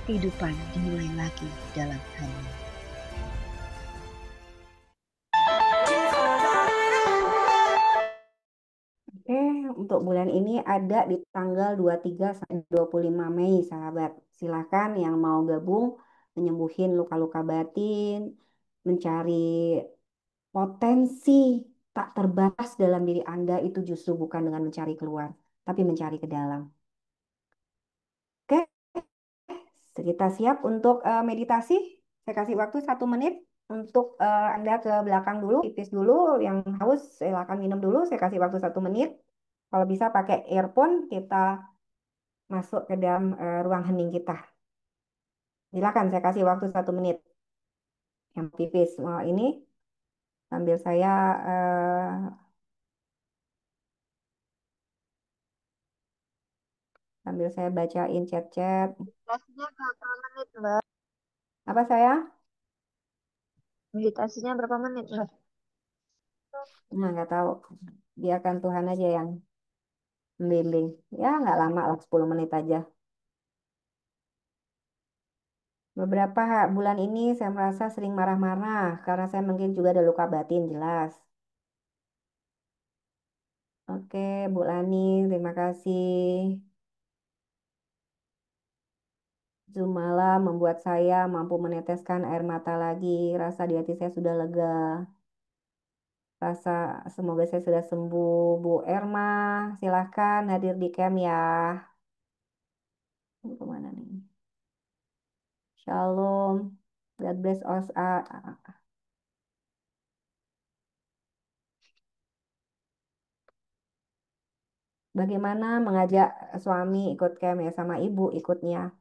kehidupan dimulai lagi dalam hening. Oke, untuk bulan ini ada di tanggal 23 sampai 25 Mei, sahabat. Silakan yang mau gabung menyembuhin luka-luka batin, mencari potensi tak terbatas dalam diri Anda itu justru bukan dengan mencari keluar, tapi mencari ke dalam. Oke, kita siap untuk meditasi. Saya kasih waktu 1 menit untuk Anda ke belakang dulu, pipis dulu. Yang haus silakan minum dulu. Saya kasih waktu 1 menit. Kalau bisa pakai earphone, kita masuk ke dalam ruang hening kita. Silakan, saya kasih waktu 1 menit. Yang pipis ini sambil saya bacain chat-chat. Meditasinya berapa menit, Mbak? Apa saya? Meditasinya berapa menit, Mbak? Nah, nggak tahu. Biarkan Tuhan aja yang membimbing. Ya, nggak lama lah, 10 menit aja. Beberapa bulan ini saya merasa sering marah-marah karena saya mungkin juga ada luka batin, jelas. Oke, Bu Lani, terima kasih. Zoom malam membuat saya mampu meneteskan air mata lagi. Rasa di hati saya sudah lega. Rasa semoga saya sudah sembuh. Bu Erma, silahkan hadir di camp ya. Ini kemana nih? Shalom. God bless us. Bagaimana mengajak suami ikut camp ya, sama ibu ikutnya?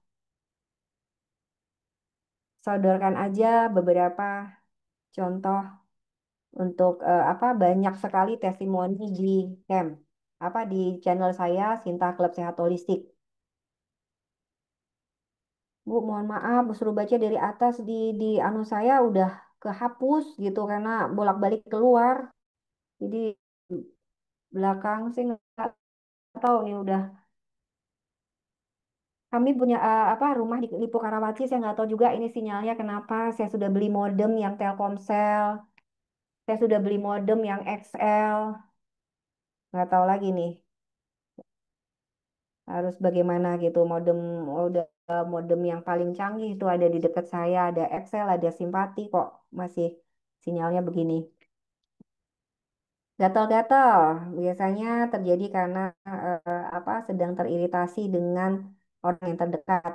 Sodorkan aja beberapa contoh untuk banyak sekali testimoni di camp. Di channel saya Sinta Klub Sehat Holistik. Bu, mohon maaf, suruh baca dari atas di anu saya udah kehapus gitu karena bolak-balik keluar. Jadi belakang sih nggak tahu nih udah. Kami punya rumah di Lipo Karawaci. Saya nggak tahu juga ini sinyalnya kenapa. Saya sudah beli modem yang Telkomsel. Saya sudah beli modem yang XL. Nggak tahu lagi nih harus bagaimana gitu. Udah modem yang paling canggih itu ada di dekat saya. Ada XL, ada Simpati kok masih sinyalnya begini. Gatal-gatal biasanya terjadi karena sedang teriritasi dengan orang yang terdekat.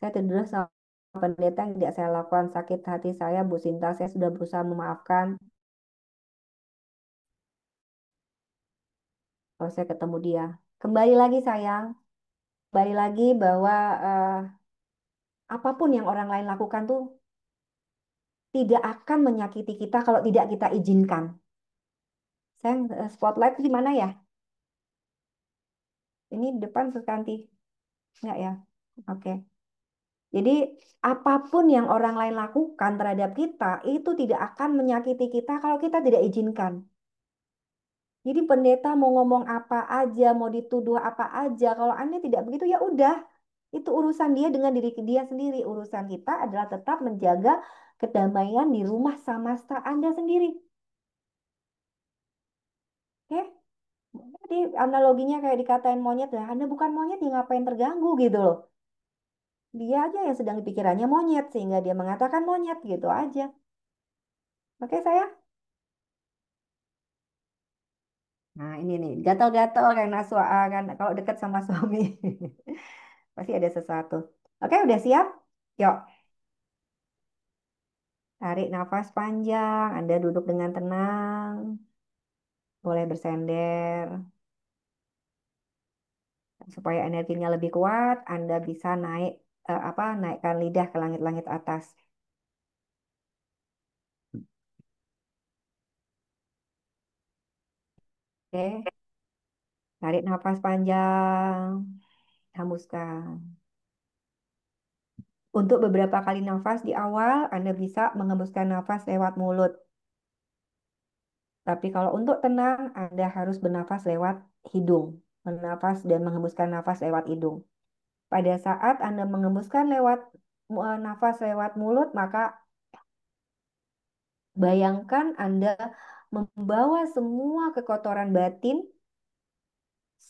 Saya tidur sama pendeta yang tidak saya lakukan, sakit hati saya, Bu Sinta. Saya sudah berusaha memaafkan. Kalau saya ketemu dia, kembali lagi sayang, kembali lagi bahwa apapun yang orang lain lakukan tuh tidak akan menyakiti kita kalau tidak kita izinkan. Sayang, spotlight di mana ya? Ini depan sekanti, enggak ya? Oke. Jadi apapun yang orang lain lakukan terhadap kita itu tidak akan menyakiti kita kalau kita tidak izinkan. Jadi pendeta mau ngomong apa aja, mau dituduh apa aja, kalau Anda tidak begitu ya udah. Itu urusan dia dengan diri dia sendiri. Urusan kita adalah tetap menjaga kedamaian di rumah samasta Anda sendiri. Oke? seperti analoginya kayak dikatain monyet ya. Anda bukan monyet, ya ngapain terganggu gitu loh. Dia aja yang sedang pikirannya monyet sehingga dia mengatakan monyet gitu aja. Oke saya. Nah ini nih gatal-gatal karena kan kalau dekat sama suami pasti ada sesuatu. Oke udah siap? Yuk tarik nafas panjang. Anda duduk dengan tenang. Boleh bersender. Supaya energinya lebih kuat, Anda bisa naikkan lidah ke langit-langit atas. Oke, tarik nafas panjang, hembuskan. Untuk beberapa kali nafas di awal, Anda bisa mengembuskan nafas lewat mulut. Tapi kalau untuk tenang, Anda harus bernafas lewat hidung. Bernafas dan menghembuskan nafas lewat hidung. Pada saat Anda mengembuskan nafas lewat mulut, maka bayangkan Anda membawa semua kekotoran batin,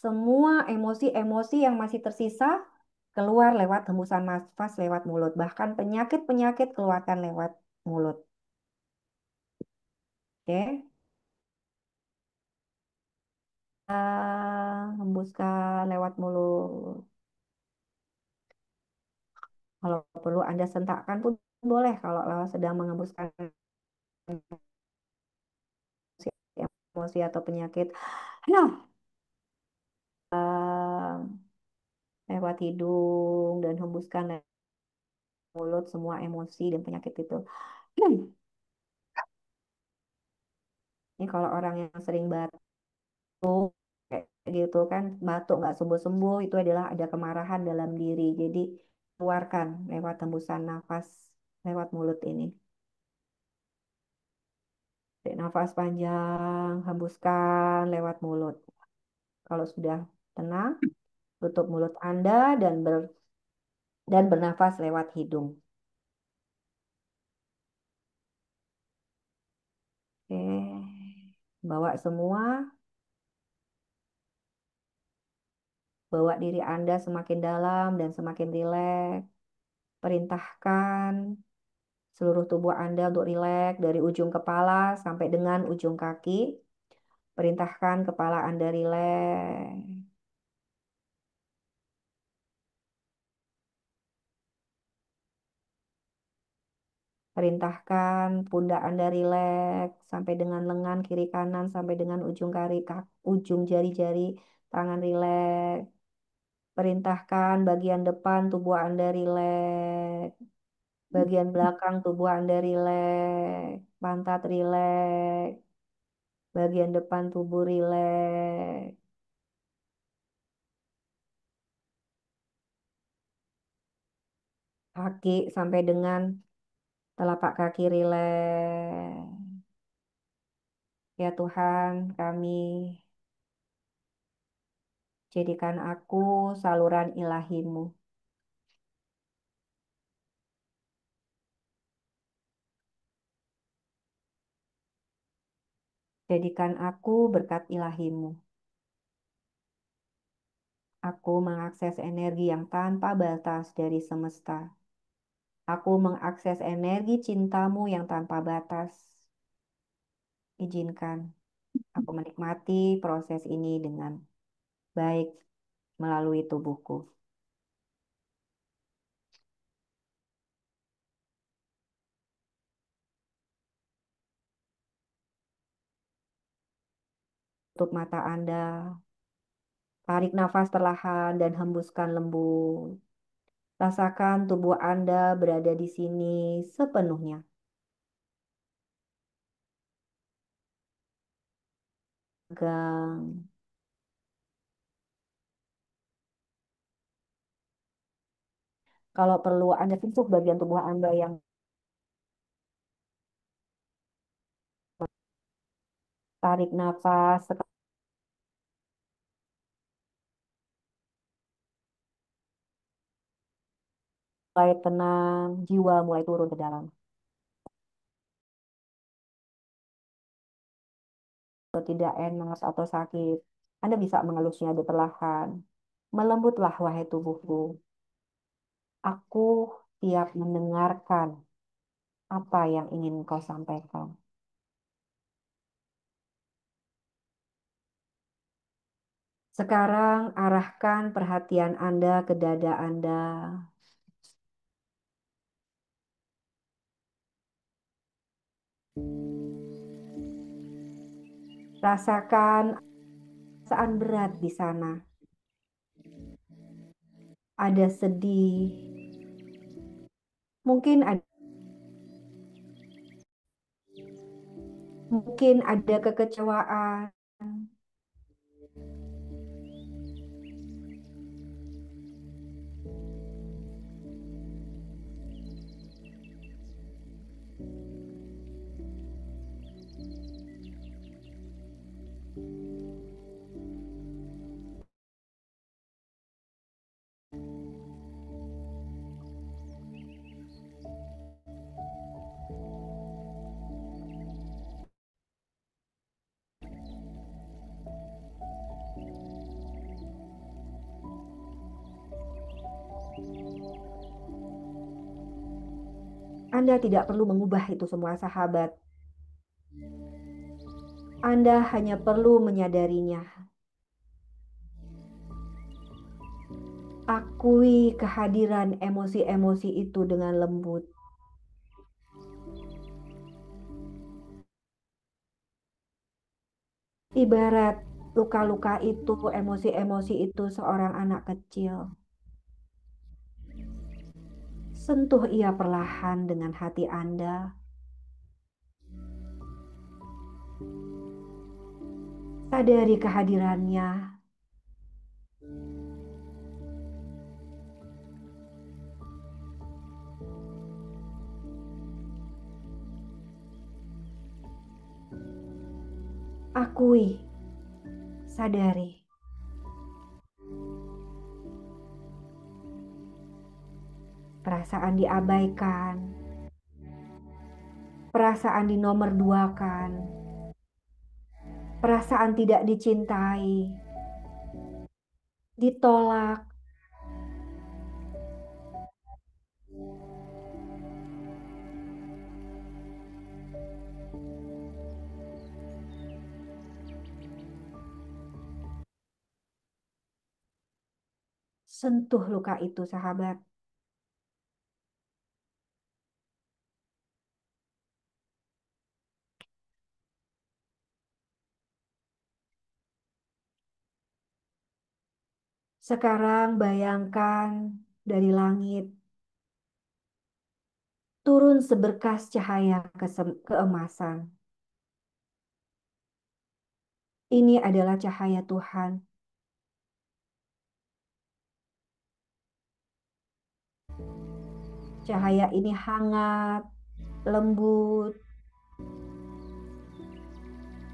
semua emosi-emosi yang masih tersisa keluar lewat hembusan nafas lewat mulut. Bahkan penyakit-penyakit keluarkan lewat mulut. Oke. Hembuskan lewat mulut. Kalau perlu Anda sentakkan pun boleh kalau sedang mengembuskan emosi atau penyakit. Nah, lewat hidung dan hembuskan lewat mulut semua emosi dan penyakit itu. Ini kalau orang yang sering batuk kayak gitu kan, batuk nggak sembuh-sembuh, itu adalah ada kemarahan dalam diri. Jadi keluarkan lewat hembusan nafas lewat mulut ini. Tarik nafas panjang, hembuskan lewat mulut. Kalau sudah tenang, tutup mulut Anda dan bernafas lewat hidung. Oke. Bawa semua, bawa diri Anda semakin dalam dan semakin rileks. Perintahkan seluruh tubuh Anda untuk rileks dari ujung kepala sampai dengan ujung kaki. Perintahkan kepala Anda rileks. Perintahkan pundak Anda rileks sampai dengan lengan kiri kanan sampai dengan ujung jari-jari tangan rileks. Perintahkan bagian depan tubuh Anda rileks. Bagian belakang tubuh Anda rileks. Pantat rileks. Bagian depan tubuh rileks. Kaki sampai dengan telapak kaki rileks. Ya Tuhan, kami jadikan aku saluran ilahi-Mu. Jadikan aku berkat ilahi-Mu. Aku mengakses energi yang tanpa batas dari semesta. Aku mengakses energi cinta-Mu yang tanpa batas. Izinkan aku menikmati proses ini dengan baik melalui tubuhku. Tutup mata Anda, tarik nafas perlahan dan hembuskan lembut. Rasakan tubuh Anda berada di sini sepenuhnya. Pegang. Kalau perlu Anda sentuh bagian tubuh Anda yang tarik nafas mulai tenang, jiwa mulai turun ke dalam. Atau tidak enak atau sakit. Anda bisa mengelusnya perlahan. Melembutlah wahai tubuhku. Aku siap mendengarkan apa yang ingin kau sampaikan. Sekarang arahkan perhatian Anda ke dada Anda. Rasakan perasaan berat di sana. Ada sedih. Mungkin ada kekecewaan. Anda tidak perlu mengubah itu semua, sahabat. Anda hanya perlu menyadarinya. Akui kehadiran emosi-emosi itu dengan lembut. Ibarat luka-luka itu, emosi-emosi itu seorang anak kecil. Sentuh ia perlahan dengan hati Anda. Sadari kehadirannya. Akui, sadari. Perasaan diabaikan, perasaan dinomorduakan, perasaan tidak dicintai, ditolak. Sentuh luka itu, sahabat. Sekarang bayangkan dari langit turun seberkas cahaya keemasan. Ini adalah cahaya Tuhan. Cahaya ini hangat, lembut,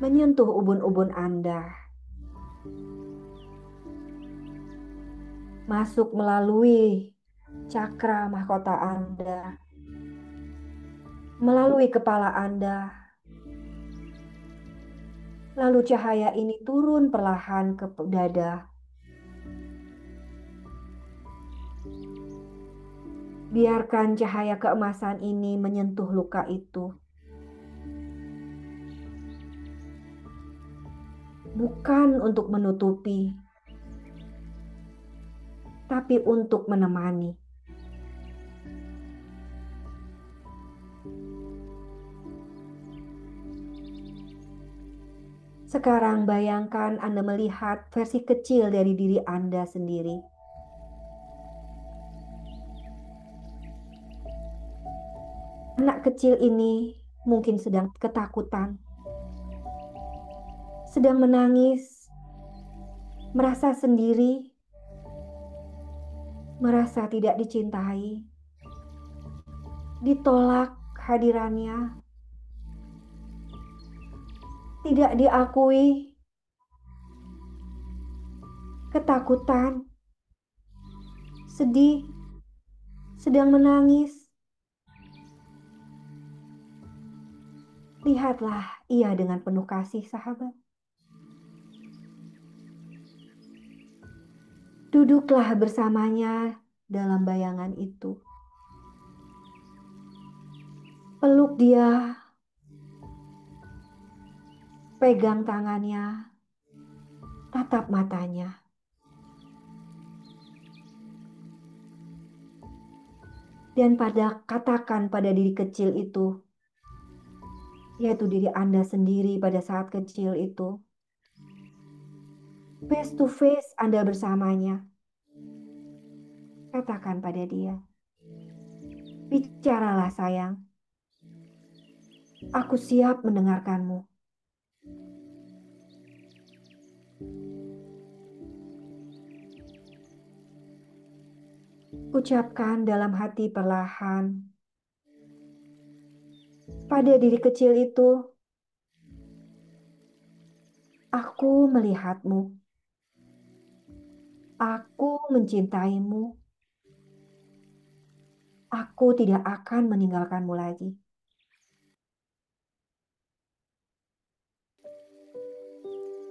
menyentuh ubun-ubun Anda. Masuk melalui cakra mahkota Anda, melalui kepala Anda. Lalu cahaya ini turun perlahan ke dada. Biarkan cahaya keemasan ini menyentuh luka itu. Bukan untuk menutupi, tapi untuk menemani. Sekarang bayangkan Anda melihat versi kecil dari diri Anda sendiri. Anak kecil ini mungkin sedang ketakutan, sedang menangis, merasa sendiri, merasa tidak dicintai, ditolak hadirannya, tidak diakui, ketakutan, sedih, sedang menangis. Lihatlah ia dengan penuh kasih, sahabat. Duduklah bersamanya dalam bayangan itu. Peluk dia, pegang tangannya, tatap matanya. Dan katakan pada diri kecil itu, yaitu diri Anda sendiri pada saat kecil itu, face to face Anda bersamanya. Katakan pada dia, bicaralah sayang, aku siap mendengarkanmu. Ucapkan dalam hati perlahan pada diri kecil itu, aku melihatmu, aku mencintaimu, aku tidak akan meninggalkanmu lagi.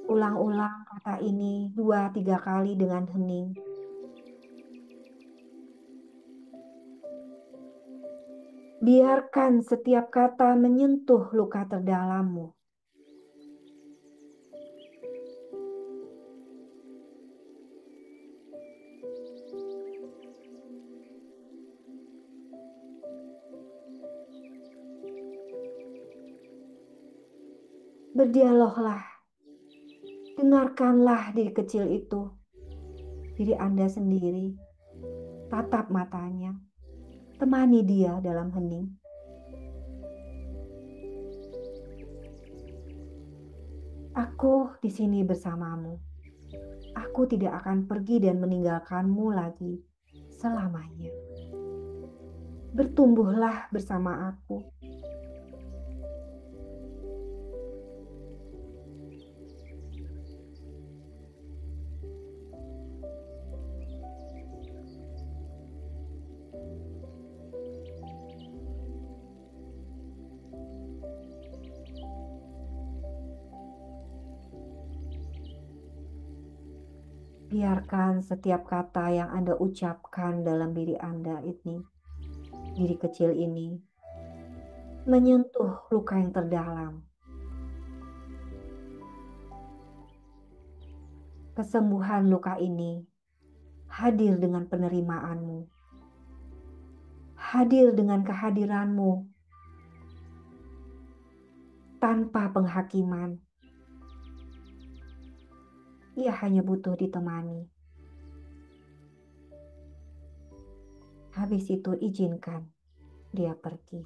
Ulang-ulang kata ini 2-3 kali dengan hening. Biarkan setiap kata menyentuh luka terdalammu. Berdialoglah, dengarkanlah diri kecil itu, diri Anda sendiri, tatap matanya, temani dia dalam hening. Aku di sini bersamamu. Aku tidak akan pergi dan meninggalkanmu lagi selamanya. Bertumbuhlah bersama aku. Biarkan setiap kata yang Anda ucapkan dalam diri Anda ini, diri kecil ini, menyentuh luka yang terdalam. Kesembuhan luka ini hadir dengan penerimaanmu, hadir dengan kehadiranmu, tanpa penghakiman. Ia hanya butuh ditemani. Habis itu izinkan dia pergi.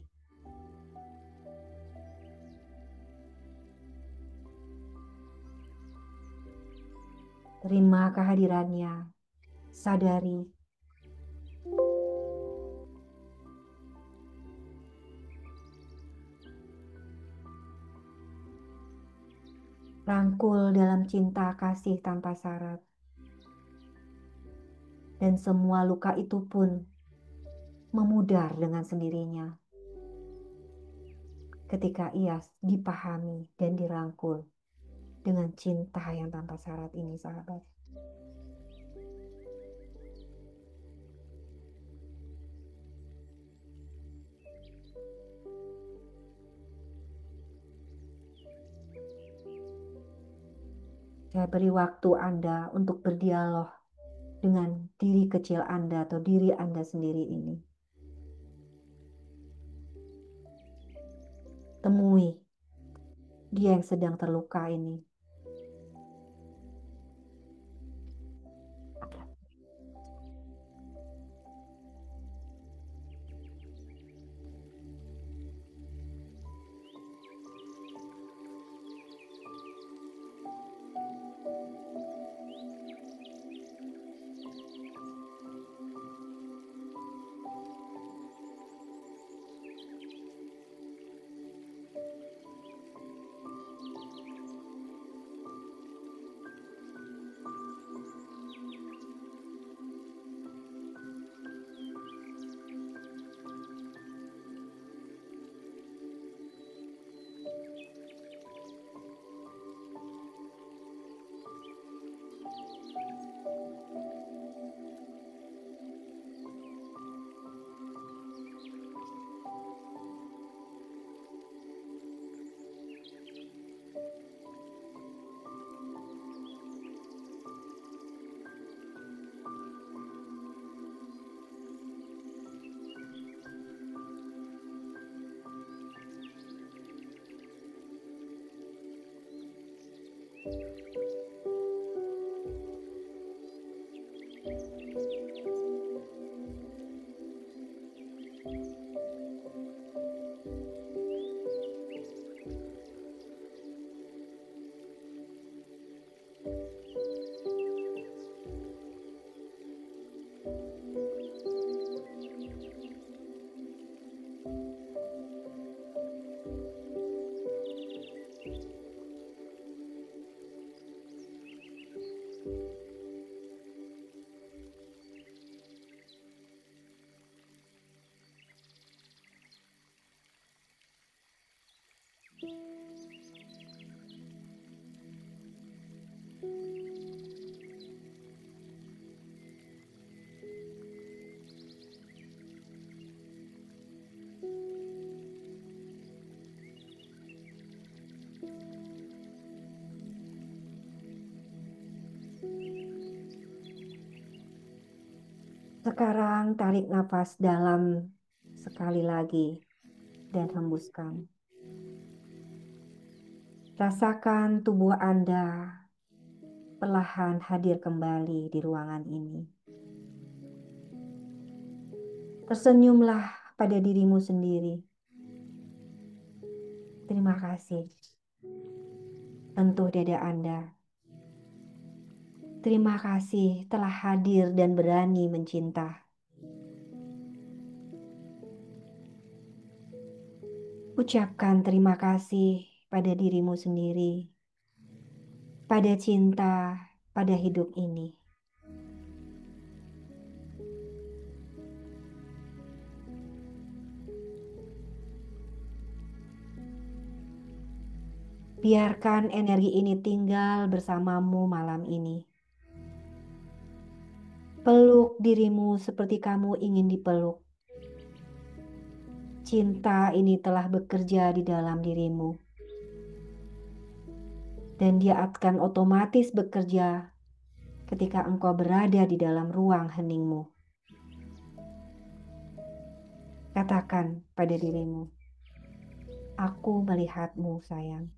Terima kehadirannya, sadari. Rangkul dalam cinta kasih tanpa syarat. Dan semua luka itu pun memudar dengan sendirinya ketika ia dipahami dan dirangkul dengan cinta yang tanpa syarat ini, sahabat. Saya beri waktu Anda untuk berdialog dengan diri kecil Anda atau diri Anda sendiri ini. Temui dia yang sedang terluka ini. Sekarang tarik nafas dalam sekali lagi dan hembuskan. Rasakan tubuh Anda perlahan hadir kembali di ruangan ini. Tersenyumlah pada dirimu sendiri. Terima kasih. Sentuh dada Anda. Terima kasih telah hadir dan berani mencinta. Ucapkan terima kasih pada dirimu sendiri, pada cinta, pada hidup ini. Biarkan energi ini tinggal bersamamu malam ini. Peluk dirimu seperti kamu ingin dipeluk. Cinta ini telah bekerja di dalam dirimu. Dan dia akan otomatis bekerja ketika engkau berada di dalam ruang heningmu. Katakan pada dirimu, aku melihatmu sayang.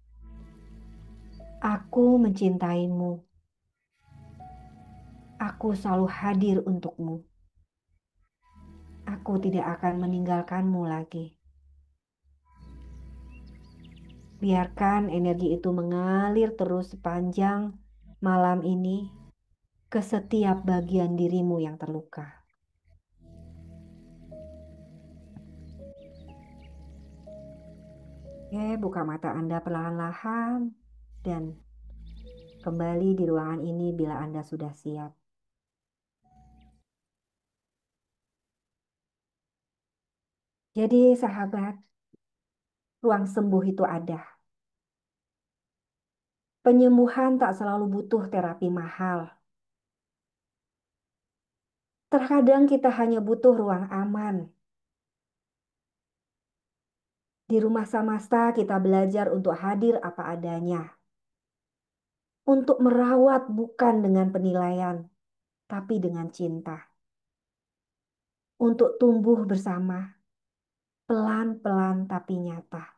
Aku mencintaimu. Aku selalu hadir untukmu. Aku tidak akan meninggalkanmu lagi. Biarkan energi itu mengalir terus sepanjang malam ini ke setiap bagian dirimu yang terluka. Oke, buka mata Anda perlahan-lahan dan kembali di ruangan ini bila Anda sudah siap. Jadi sahabat, ruang sembuh itu ada. Penyembuhan tak selalu butuh terapi mahal. Terkadang kita hanya butuh ruang aman. Di rumah Samasta kita belajar untuk hadir apa adanya. Untuk merawat bukan dengan penilaian, tapi dengan cinta. Untuk tumbuh bersama, pelan-pelan tapi nyata.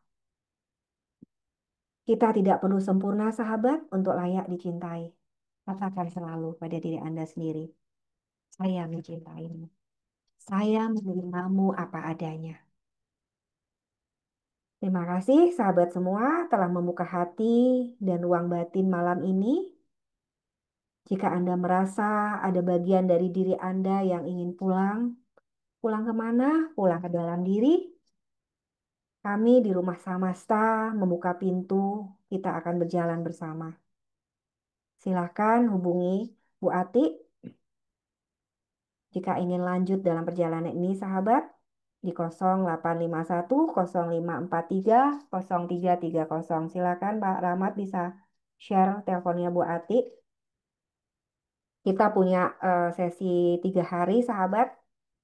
Kita tidak perlu sempurna sahabat untuk layak dicintai. Katakan selalu pada diri Anda sendiri, saya mencintaimu. Saya menerimamu apa adanya. Terima kasih sahabat semua telah membuka hati dan ruang batin malam ini. Jika Anda merasa ada bagian dari diri Anda yang ingin pulang, pulang kemana? Pulang ke dalam diri. Kami di Rumah Samasta membuka pintu, kita akan berjalan bersama. Silakan hubungi Bu Ati jika ingin lanjut dalam perjalanan ini sahabat di 0851 0543 0330. Silakan Pak Rahmat bisa share teleponnya Bu Ati. Kita punya sesi 3 hari sahabat.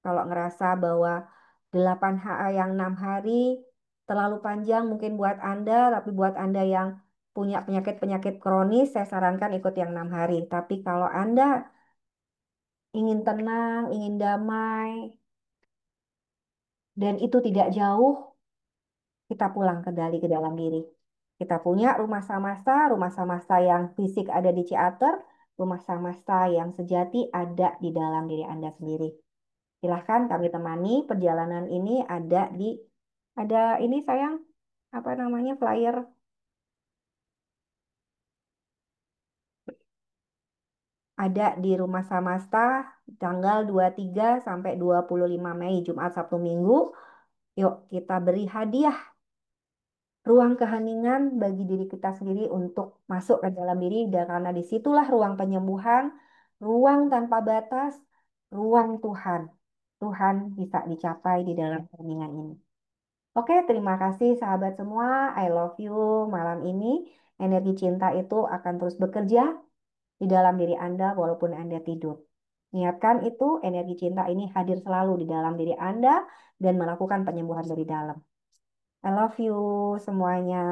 Kalau ngerasa bahwa 6 hari terlalu panjang mungkin buat Anda, tapi buat Anda yang punya penyakit-penyakit kronis, saya sarankan ikut yang 6 hari. Tapi kalau Anda ingin tenang, ingin damai, dan itu tidak jauh, kita pulang ke dalam diri. Kita punya rumah samasta yang fisik ada di Ciater, rumah samasta yang sejati ada di dalam diri Anda sendiri. Silahkan kami temani perjalanan ini ada ini sayang, apa namanya flyer. Ada di Rumah Samasta tanggal 23 sampai 25 Mei, Jumat, Sabtu, Minggu. Yuk kita beri hadiah ruang keheningan bagi diri kita sendiri untuk masuk ke dalam diri, dan karena disitulah ruang penyembuhan, ruang tanpa batas, ruang Tuhan. Tuhan bisa dicapai di dalam keheningan ini. Oke, terima kasih sahabat semua. I love you malam ini. Energi cinta itu akan terus bekerja di dalam diri Anda walaupun Anda tidur. Niatkan itu, energi cinta ini hadir selalu di dalam diri Anda dan melakukan penyembuhan dari dalam. I love you semuanya.